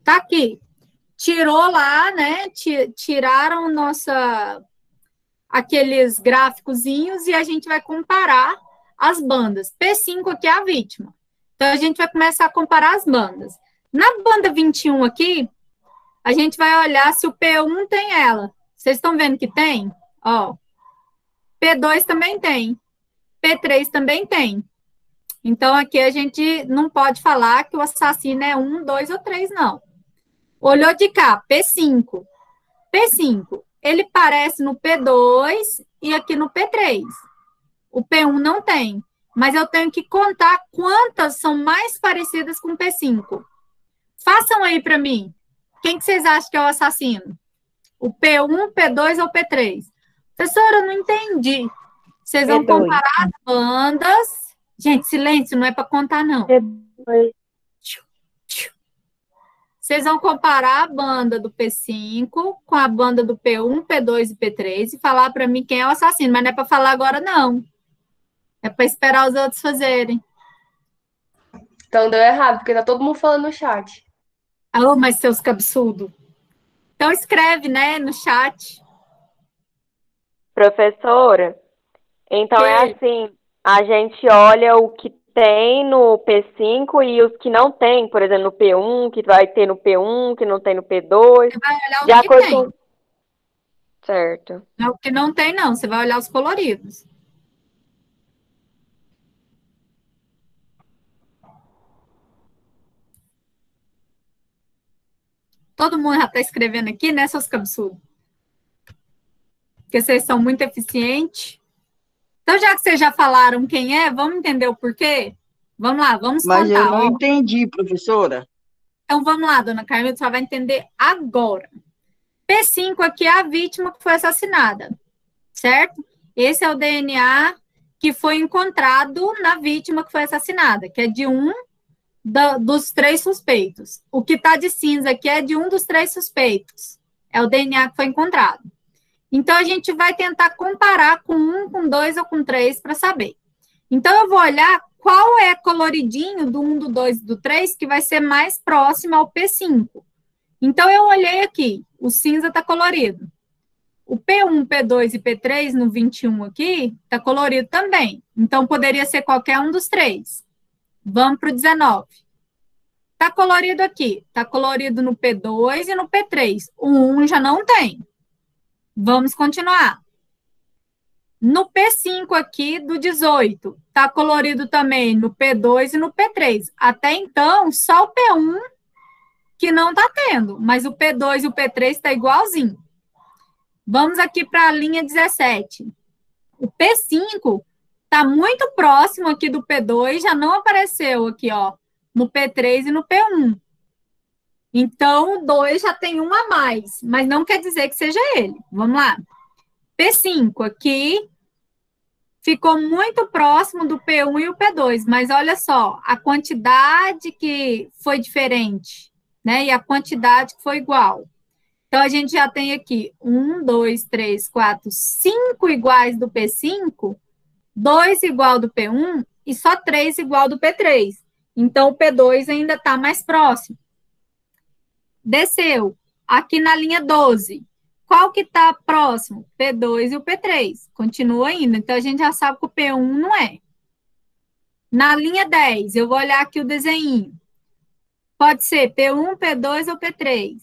Tá aqui. Tirou lá, né? Tiraram aqueles gráficozinhos e a gente vai comparar as bandas. P5 aqui é a vítima. Então, a gente vai começar a comparar as bandas. Na banda 21 aqui, a gente vai olhar se o P1 tem ela. Vocês estão vendo que tem? Ó. P2 também tem. P3 também tem. Então, aqui a gente não pode falar que o assassino é 1, 2 ou 3, não. Olhou de cá, P5. P5, ele parece no P2 e aqui no P3. O P1 não tem. Mas eu tenho que contar quantas são mais parecidas com o P5. Façam aí para mim. Quem que vocês acham que é o assassino? O P1, P2 ou P3? Professora, eu não entendi. Vocês vão comparar as bandas. Gente, silêncio, não é para contar, não. P2. Vocês vão comparar a banda do P5 com a banda do P1, P2 e P3 e falar para mim quem é o assassino. Mas não é para falar agora, não. É para esperar os outros fazerem. Então deu errado, porque tá todo mundo falando no chat. Oh, mas seus cabeçudos. Então escreve, né, no chat. Professora, então é assim, a gente olha o que tem no P5 e os que não tem, por exemplo, no P1, que vai ter no P1, que não tem no P2. Você vai olhar o de que acordo tem. com... Certo. Não, o que não tem, não. Você vai olhar os coloridos. Todo mundo já está escrevendo aqui, né, seus cabeçudos? Porque vocês são muito eficientes. Então, já que vocês já falaram quem é, vamos entender o porquê? Vamos lá, vamos contar. Mas eu não entendi, professora. Então, vamos lá, dona Carmen, só vai entender agora. P5 aqui é a vítima que foi assassinada, certo? Esse é o DNA que foi encontrado na vítima que foi assassinada, que é de um dos 3 suspeitos. O que está de cinza aqui é de um dos 3 suspeitos. É o DNA que foi encontrado. Então, a gente vai tentar comparar com 1, com 2 ou com 3 para saber. Então, eu vou olhar qual é coloridinho do 1, do 2 e do 3 que vai ser mais próximo ao P5. Então, eu olhei aqui, o cinza está colorido. O P1, P2 e P3 no 21 aqui está colorido também. Então, poderia ser qualquer um dos 3. Vamos para o 19. Está colorido aqui. Está colorido no P2 e no P3. O 1 já não tem. Vamos continuar. No P5 aqui do 18, está colorido também no P2 e no P3. Até então, só o P1 que não está tendo, mas o P2 e o P3 está igualzinho. Vamos aqui para a linha 17. O P5 está muito próximo aqui do P2, já não apareceu aqui, ó, no P3 e no P1. Então, o 2 já tem um a mais, mas não quer dizer que seja ele. Vamos lá. P5 aqui ficou muito próximo do P1 e o P2, mas olha só, a quantidade que foi diferente, né? E a quantidade que foi igual. Então, a gente já tem aqui 1, 2, 3, 4, 5 iguais do P5, 2 igual do P1 e só 3 igual do P3. Então, o P2 ainda está mais próximo. Desceu. Aqui na linha 12. Qual que está próximo? P2 e o P3. Continua ainda. Então, a gente já sabe que o P1 não é. Na linha 10, eu vou olhar aqui o desenho. Pode ser P1, P2 ou P3.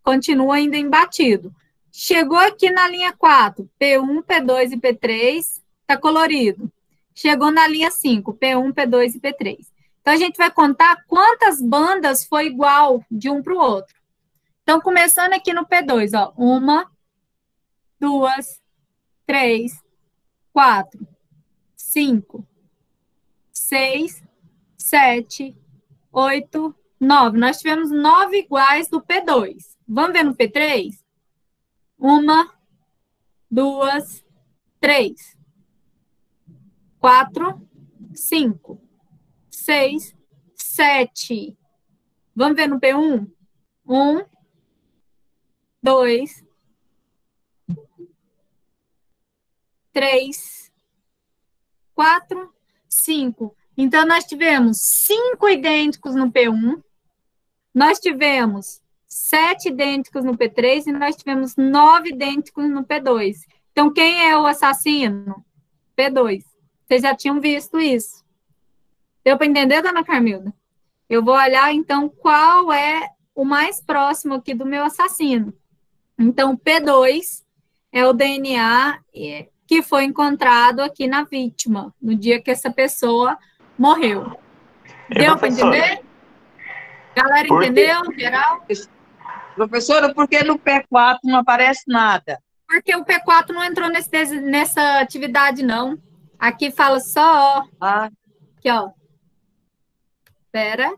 Continua ainda embatido. Chegou aqui na linha 4, P1, P2 e P3, está colorido. Chegou na linha 5, P1, P2 e P3. Então, a gente vai contar quantas bandas foi igual de um para o outro. Então, começando aqui no P2, ó. 1, 2, 3, 4, 5, 6, 7, 8, 9. Nós tivemos 9 iguais do P2. Vamos ver no P3? 1, 2, 3, 4, 5, 6, 7. Vamos ver no P1? 1, 2, 3, 4, 5. Então, nós tivemos 5 idênticos no P1, nós tivemos 7 idênticos no P3 e nós tivemos 9 idênticos no P2. Então, quem é o assassino? P2. Vocês já tinham visto isso. Deu para entender, dona Carmilda? Eu vou olhar, então, qual é o mais próximo aqui do meu assassino. Então, P2 é o DNA que foi encontrado aqui na vítima, no dia que essa pessoa morreu. Deu para entender? Galera, entendeu? Geral? Professora, por que no P4 não aparece nada? Porque o P4 não entrou nessa atividade, não. Aqui fala só, ó. Aqui, ó. Espera.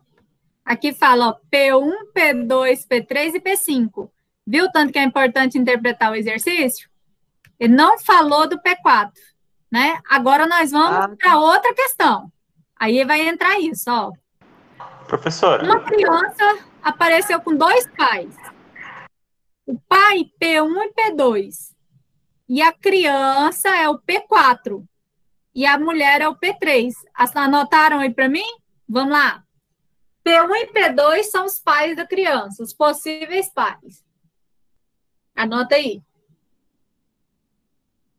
Aqui fala, ó, P1, P2, P3 e P5. Viu tanto que é importante interpretar o exercício? Ele não falou do P4, né? Agora nós vamos para outra questão. Aí vai entrar isso, ó. Professora. Uma criança apareceu com 2 pais. O pai, P1 e P2. E a criança é o P4. E a mulher é o P3. Anotaram aí para mim? Vamos lá. P1 e P2 são os pais da criança, os possíveis pais. Anota aí.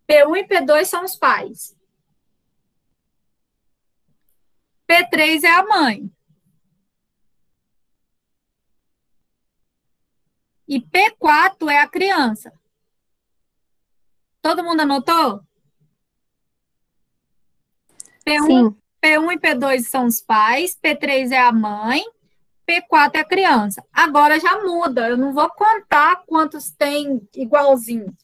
P1 e P2 são os pais. P3 é a mãe. E P4 é a criança. Todo mundo anotou? P1 e P2 são os pais, P3 é a mãe, P4 é a criança. Agora já muda, eu não vou contar quantos tem igualzinho.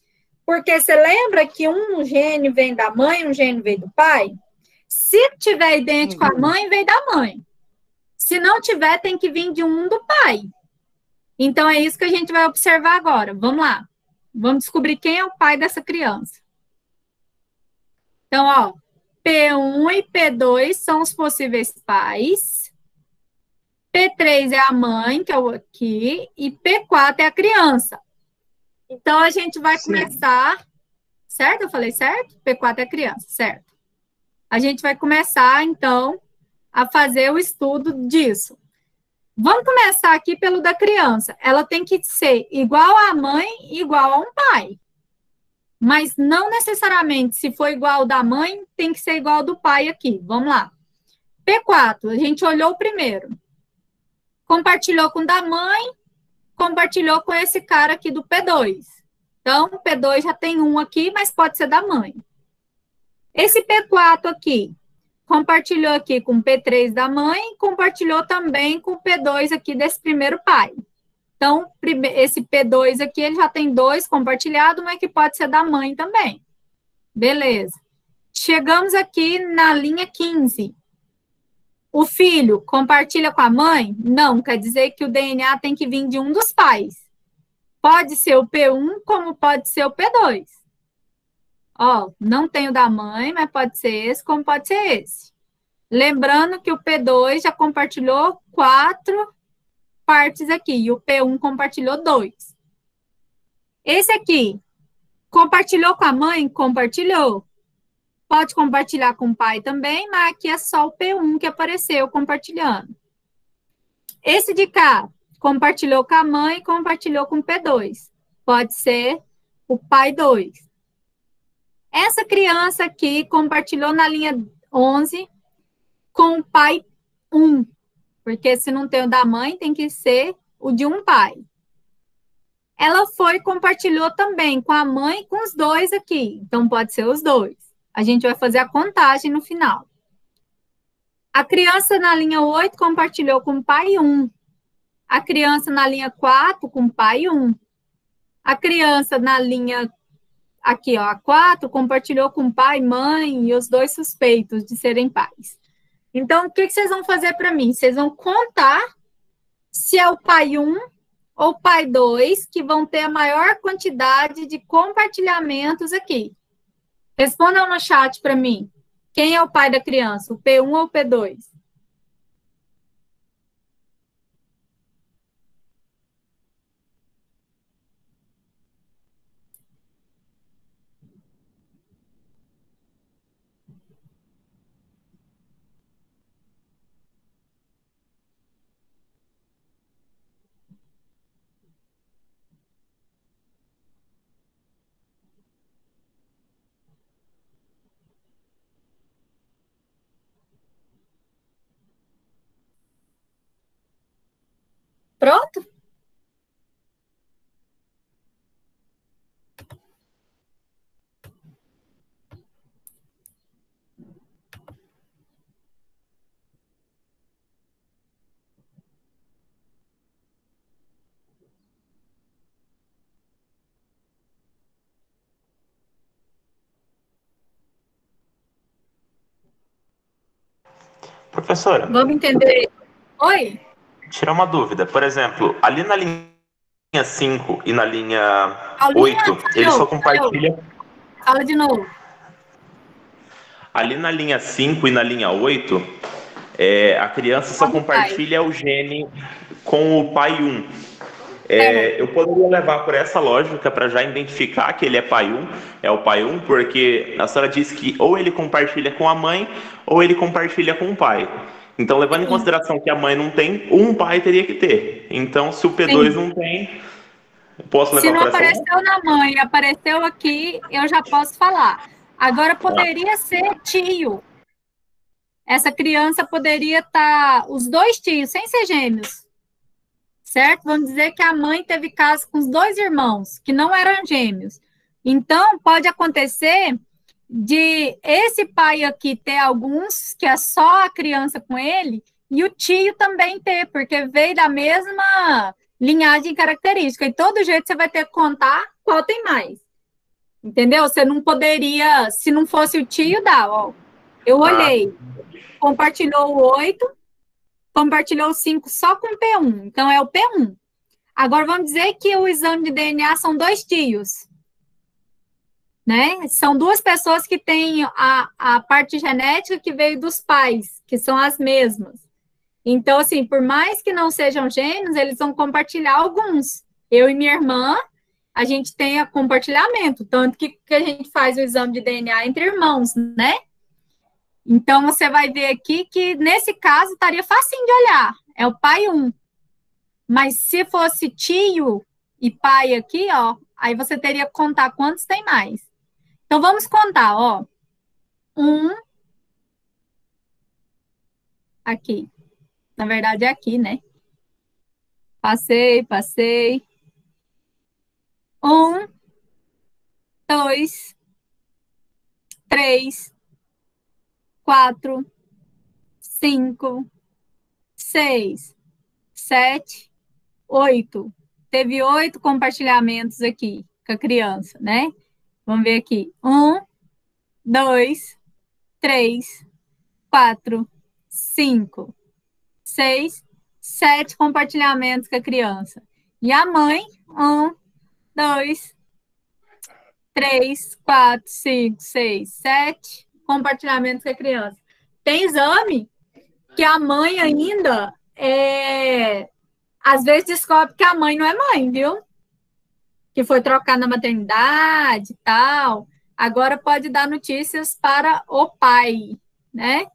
Porque você lembra que um gene vem da mãe, um gene vem do pai? Se tiver idêntico à mãe, vem da mãe. Se não tiver, tem que vir de um do pai. Então, é isso que a gente vai observar agora. Vamos lá. Vamos descobrir quem é o pai dessa criança. Então, ó, P1 e P2 são os possíveis pais. P3 é a mãe, que é o aqui, e P4 é a criança. Então, a gente vai começar, certo? Eu falei certo? P4 é a criança, certo. A gente vai começar, então, a fazer o estudo disso. Vamos começar aqui pelo da criança. Ela tem que ser igual à mãe e igual a um pai. Mas não necessariamente, se for igual da mãe, tem que ser igual do pai aqui. Vamos lá. P4, a gente olhou o primeiro. Compartilhou com o da mãe, compartilhou com esse cara aqui do P2. Então, o P2 já tem um aqui, mas pode ser da mãe. Esse P4 aqui, compartilhou aqui com o P3 da mãe, compartilhou também com o P2 aqui desse primeiro pai. Então, esse P2 aqui, ele já tem 2 compartilhados, mas que pode ser da mãe também. Beleza. Chegamos aqui na linha 15. O filho compartilha com a mãe? Não, quer dizer que o DNA tem que vir de um dos pais. Pode ser o P1, como pode ser o P2. Ó, não tem o da mãe, mas pode ser esse, como pode ser esse. Lembrando que o P2 já compartilhou 4 partes aqui, e o P1 compartilhou 2. Esse aqui, compartilhou com a mãe? Compartilhou. Pode compartilhar com o pai também, mas aqui é só o P1 que apareceu compartilhando. Esse de cá, compartilhou com a mãe, compartilhou com o P2. Pode ser o pai 2. Essa criança aqui compartilhou na linha 11 com o pai 1. Porque se não tem o da mãe, tem que ser o de um pai. Ela foi e compartilhou também com a mãe e com os 2 aqui. Então, pode ser os 2. A gente vai fazer a contagem no final. A criança na linha 8 compartilhou com o pai 1. A criança na linha 4 com o pai 1. A criança na linha, aqui ó, a 4 compartilhou com o pai, mãe e os 2 suspeitos de serem pais. Então, o que vocês vão fazer para mim? Vocês vão contar se é o pai 1 ou o pai 2 que vão ter a maior quantidade de compartilhamentos aqui. Respondam no chat para mim. Quem é o pai da criança? O P1 ou o P2? Pronto? Professora. Vamos entender. Oi? Tirar uma dúvida. Por exemplo, ali na linha 5 e na linha 8, ele só compartilha... Fala de novo. Ali na linha 5 e na linha 8, a criança só compartilha o gene com o pai 1. Eu poderia levar por essa lógica para já identificar que ele é pai 1, é o pai 1, porque a senhora disse que ou ele compartilha com a mãe ou ele compartilha com o pai. Então, levando em consideração que a mãe não tem, um pai teria que ter. Então, se o P2 não tem, posso levar Se não por essa apareceu na mãe, apareceu aqui, eu já posso falar. Agora, poderia ser tio. Essa criança poderia estar, os 2 tios, sem ser gêmeos. Certo? Vamos dizer que a mãe teve caso com os 2 irmãos, que não eram gêmeos. Então, pode acontecer de esse pai aqui ter alguns, que é só a criança com ele, e o tio também ter, porque veio da mesma linhagem característica. E todo jeito você vai ter que contar qual tem mais. Entendeu? Você não poderia, se não fosse o tio, dá, ó. Eu olhei, compartilhou o 8, compartilhou o 5 só com o P1. Então, é o P1. Agora, vamos dizer que o exame de DNA são 2 tios. Né? São 2 pessoas que têm a parte genética que veio dos pais, que são as mesmas. Então, assim, por mais que não sejam gêmeos, eles vão compartilhar alguns. Eu e minha irmã, a gente tem compartilhamento, tanto que a gente faz o exame de DNA entre irmãos, né? Então, você vai ver aqui que, nesse caso, estaria facinho de olhar. É o pai 1. Mas se fosse tio e pai aqui, ó, aí você teria que contar quantos tem mais. Então, vamos contar, ó. 1. Aqui. Na verdade, é aqui, né? Passei. 1, 2, 3, 4, 5, 6, 7, 8. Teve 8 compartilhamentos aqui com a criança, né? Vamos ver aqui. 1, 2, 3, 4, 5, 6, 7 compartilhamentos com a criança. E a mãe, 1, 2, 3, 4, 5, 6, 7 compartilhamentos com a criança. Tem exame que a mãe ainda, às vezes descobre que a mãe não é mãe, viu? Que foi trocar na maternidade e tal. Agora pode dar notícias para o pai, né?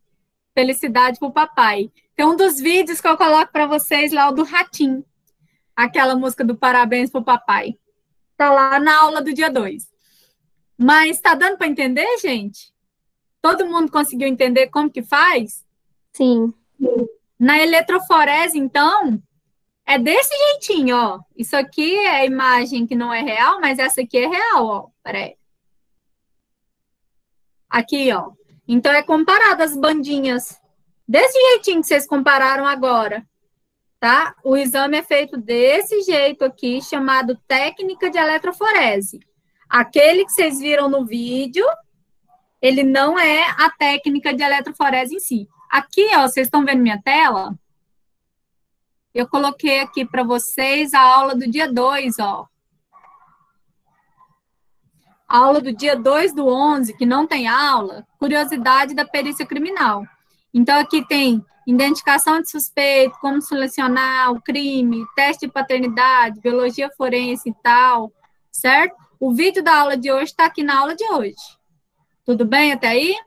Felicidade para o papai. Tem um dos vídeos que eu coloco para vocês lá, o do Ratinho. Aquela música do Parabéns para o Papai. Tá lá na aula do dia 2. Mas tá dando para entender, gente? Todo mundo conseguiu entender como que faz? Sim. Na eletroforese, então, é desse jeitinho, ó. Isso aqui é a imagem que não é real, mas essa aqui é real, ó. Peraí. Aqui, ó. Então, é comparado as bandinhas. Desse jeitinho que vocês compararam agora, tá? O exame é feito desse jeito aqui, chamado técnica de eletroforese. Aquele que vocês viram no vídeo, ele não é a técnica de eletroforese em si. Aqui, ó, vocês estão vendo minha tela? Eu coloquei aqui para vocês a aula do dia 2, ó. A aula do dia 2/11, que não tem aula, curiosidade da perícia criminal. Então, aqui tem identificação de suspeito, como selecionar o crime, teste de paternidade, biologia forense e tal, certo? O vídeo da aula de hoje está aqui na aula de hoje. Tudo bem até aí?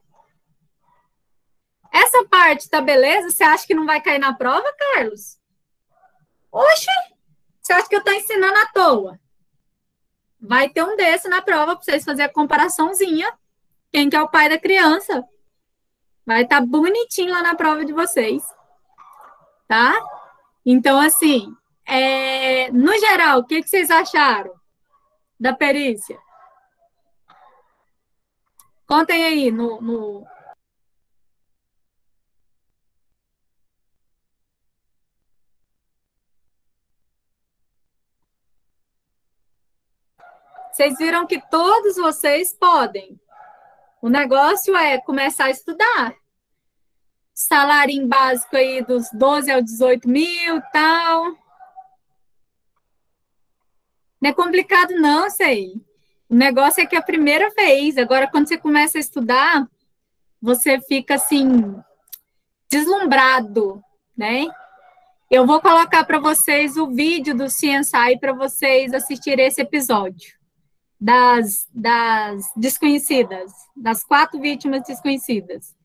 Essa parte tá beleza? Você acha que não vai cair na prova, Carlos? Oxe! Você acha que eu estou ensinando à toa? Vai ter um desse na prova para vocês fazerem a comparaçãozinha. Quem que é o pai da criança? Vai estar bonitinho lá na prova de vocês. Tá? Então, assim, no geral, o que vocês acharam da perícia? Contem aí no... Vocês viram que todos vocês podem. O negócio é começar a estudar. Salário básico aí dos 12 aos 18 mil e tal. Não é complicado não, sei. O negócio é que é a primeira vez. Agora, quando você começa a estudar, você fica, assim, deslumbrado, né? Eu vou colocar para vocês o vídeo do CSI para vocês assistirem esse episódio. Das desconhecidas, das 4 vítimas desconhecidas.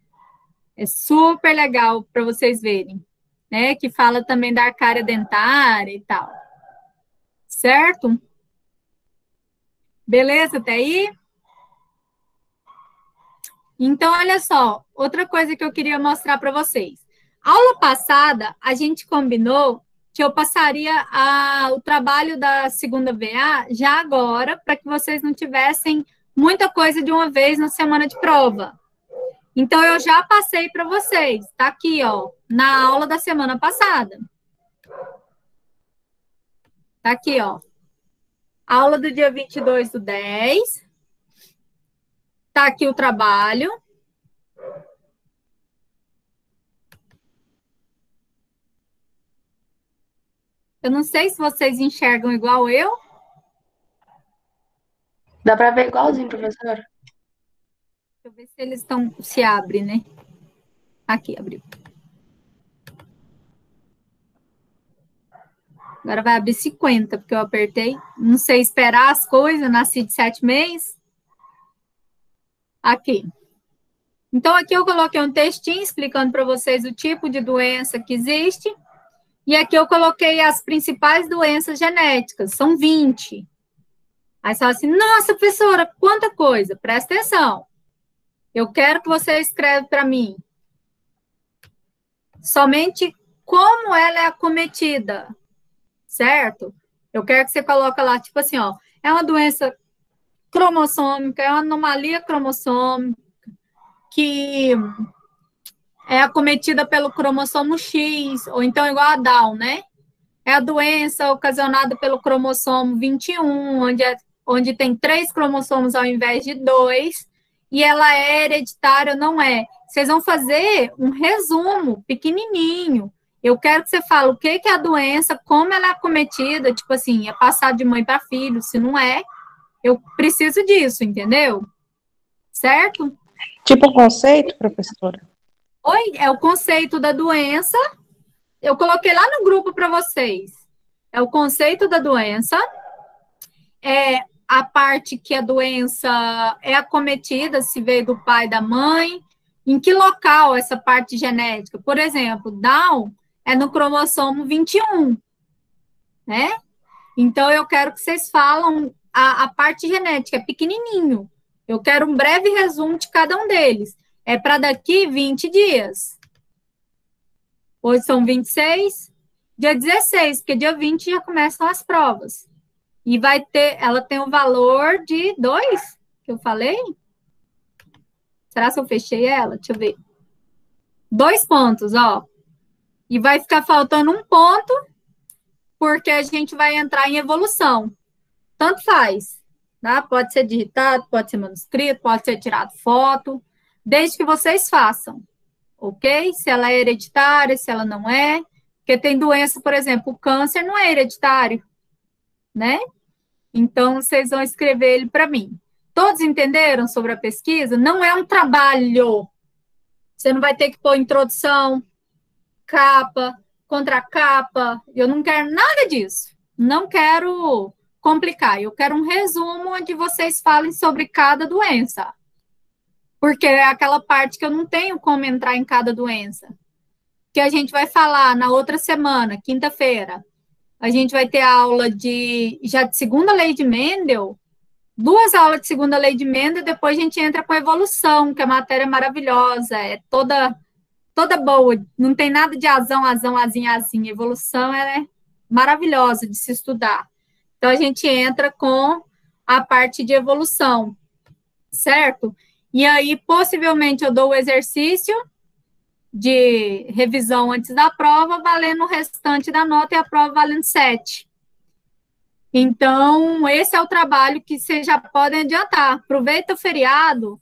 É super legal para vocês verem, né? Que fala também da arcária dentária e tal. Certo? Beleza até aí? Então, olha só, outra coisa que eu queria mostrar para vocês. Aula passada, a gente combinou que eu passaria o trabalho da segunda VA já agora, para que vocês não tivessem muita coisa de uma vez na semana de prova. Então, eu já passei para vocês. Está aqui, ó, na aula da semana passada. Está aqui, ó. Aula do dia 22/10. Está aqui o trabalho. Eu não sei se vocês enxergam igual eu. Dá para ver igualzinho, professora? Deixa eu ver se eles estão... Se abre, né? Aqui, abriu. Agora vai abrir 50, porque eu apertei. Não sei esperar as coisas, nasci de 7 meses. Aqui. Então, aqui eu coloquei um textinho explicando para vocês o tipo de doença que existe. E aqui eu coloquei as principais doenças genéticas. São 20. Aí você fala assim, nossa, professora, quanta coisa. Presta atenção. Eu quero que você escreva para mim. Somente como ela é acometida. Certo? Eu quero que você coloque lá, tipo assim, ó, é uma doença cromossômica, é uma anomalia cromossômica que é acometida pelo cromossomo X, ou então igual a Down, né? É a doença ocasionada pelo cromossomo 21, onde tem 3 cromossomos ao invés de 2, e ela é hereditária ou não é. Vocês vão fazer um resumo pequenininho. Eu quero que você fale o que é a doença, como ela é acometida, tipo assim, é passar de mãe para filho, se não é, eu preciso disso, entendeu? Certo? Tipo o conceito, professora? Oi, é o conceito da doença. Eu coloquei lá no grupo para vocês. É o conceito da doença, é a parte que a doença é acometida, se veio do pai e da mãe, em que local essa parte genética. Por exemplo, Down é no cromossomo 21, né? Então, eu quero que vocês falam a parte genética, é pequenininho. Eu quero um breve resumo de cada um deles. É para daqui 20 dias. Hoje são 26, dia 16, porque dia 20 já começam as provas. E vai ter, ela tem um valor de 2, que eu falei. Será que eu fechei ela? Deixa eu ver. 2 pontos, ó. E vai ficar faltando 1 ponto, porque a gente vai entrar em evolução. Tanto faz, tá? Pode ser digitado, pode ser manuscrito, pode ser tirado foto, desde que vocês façam, ok? Se ela é hereditária, se ela não é. Porque tem doença, por exemplo, o câncer não é hereditário, né? Então, vocês vão escrever ele para mim. Todos entenderam sobre a pesquisa? Não é um trabalho. Você não vai ter que pôr introdução, capa, contracapa. Eu não quero nada disso. Não quero complicar. Eu quero um resumo onde vocês falem sobre cada doença. Porque é aquela parte que eu não tenho como entrar em cada doença. Que a gente vai falar na outra semana, quinta-feira. A gente vai ter aula de segunda lei de Mendel, 2 aulas de segunda lei de Mendel, depois a gente entra com a evolução, que a matéria é maravilhosa, é toda boa, não tem nada de azão, azinho. Evolução é maravilhosa de se estudar. Então, a gente entra com a parte de evolução, certo? E aí, possivelmente, eu dou o exercício de revisão antes da prova, valendo o restante da nota, e a prova valendo 7. Então, esse é o trabalho que vocês já podem adiantar. Aproveita o feriado,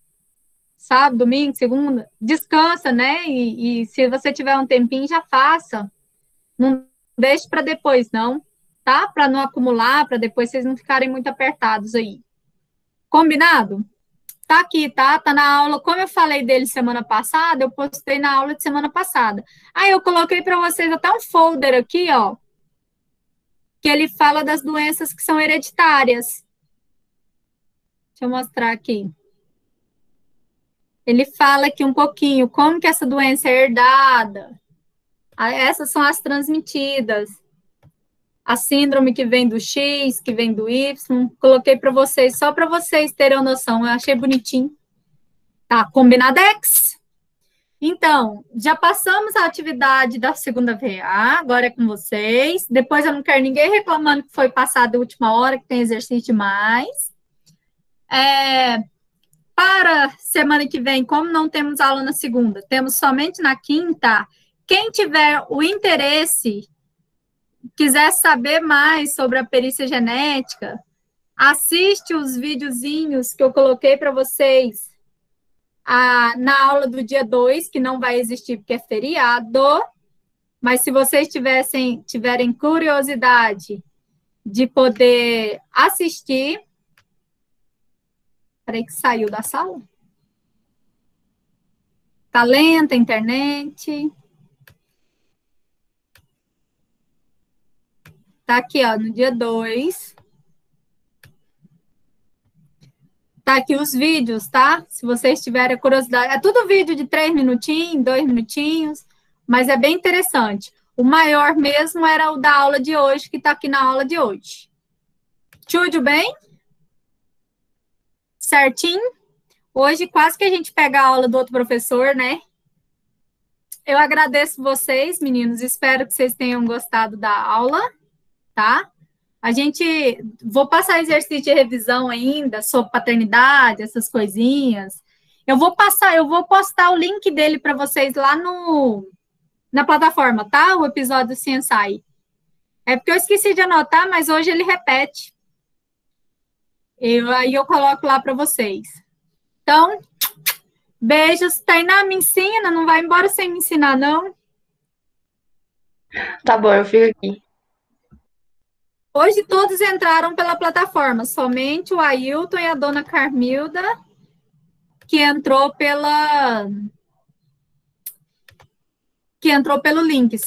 sábado, domingo, segunda, descansa, né? E se você tiver um tempinho, já faça. Não deixe para depois, não, tá? Para não acumular, para depois vocês não ficarem muito apertados aí. Combinado? Tá aqui, tá? Tá na aula. Como eu falei dele semana passada, eu postei na aula de semana passada. Aí eu coloquei para vocês até um folder aqui, ó, que ele fala das doenças que são hereditárias. Deixa eu mostrar aqui. Ele fala aqui um pouquinho como que essa doença é herdada. Essas são as transmitidas. A síndrome que vem do X, que vem do Y, coloquei para vocês, só para vocês terem uma noção, eu achei bonitinho. Tá, combinadex? Então, já passamos a atividade da segunda VA, agora é com vocês. Depois eu não quero ninguém reclamando que foi passado a última hora, que tem exercício demais. Para semana que vem, como não temos aula na segunda, temos somente na quinta, quem tiver o interesse, quiser saber mais sobre a perícia genética, assiste os videozinhos que eu coloquei para vocês na aula do dia 2, que não vai existir porque é feriado, mas se vocês tiverem curiosidade de poder assistir. Peraí que saiu da sala. Tá lenta a internet. Tá aqui, ó, no dia 2. Tá aqui os vídeos, tá? Se vocês tiverem curiosidade. É tudo vídeo de 3 minutinhos, 2 minutinhos, mas é bem interessante. O maior mesmo era o da aula de hoje, que tá aqui na aula de hoje. Tudo bem? Certinho? Hoje quase que a gente pega a aula do outro professor, né? Eu agradeço vocês, meninos. Espero que vocês tenham gostado da aula, tá? Vou passar exercício de revisão ainda sobre paternidade, essas coisinhas. Eu vou postar o link dele para vocês lá na plataforma, tá? O episódio do CNSI. É porque eu esqueci de anotar, mas hoje ele repete. Aí eu coloco lá para vocês. Então, beijos. Tainá, me ensina, não vai embora sem me ensinar, não? Tá bom, eu fico aqui. Hoje todos entraram pela plataforma, somente o Ailton e a dona Carmilda, que entrou pelo link.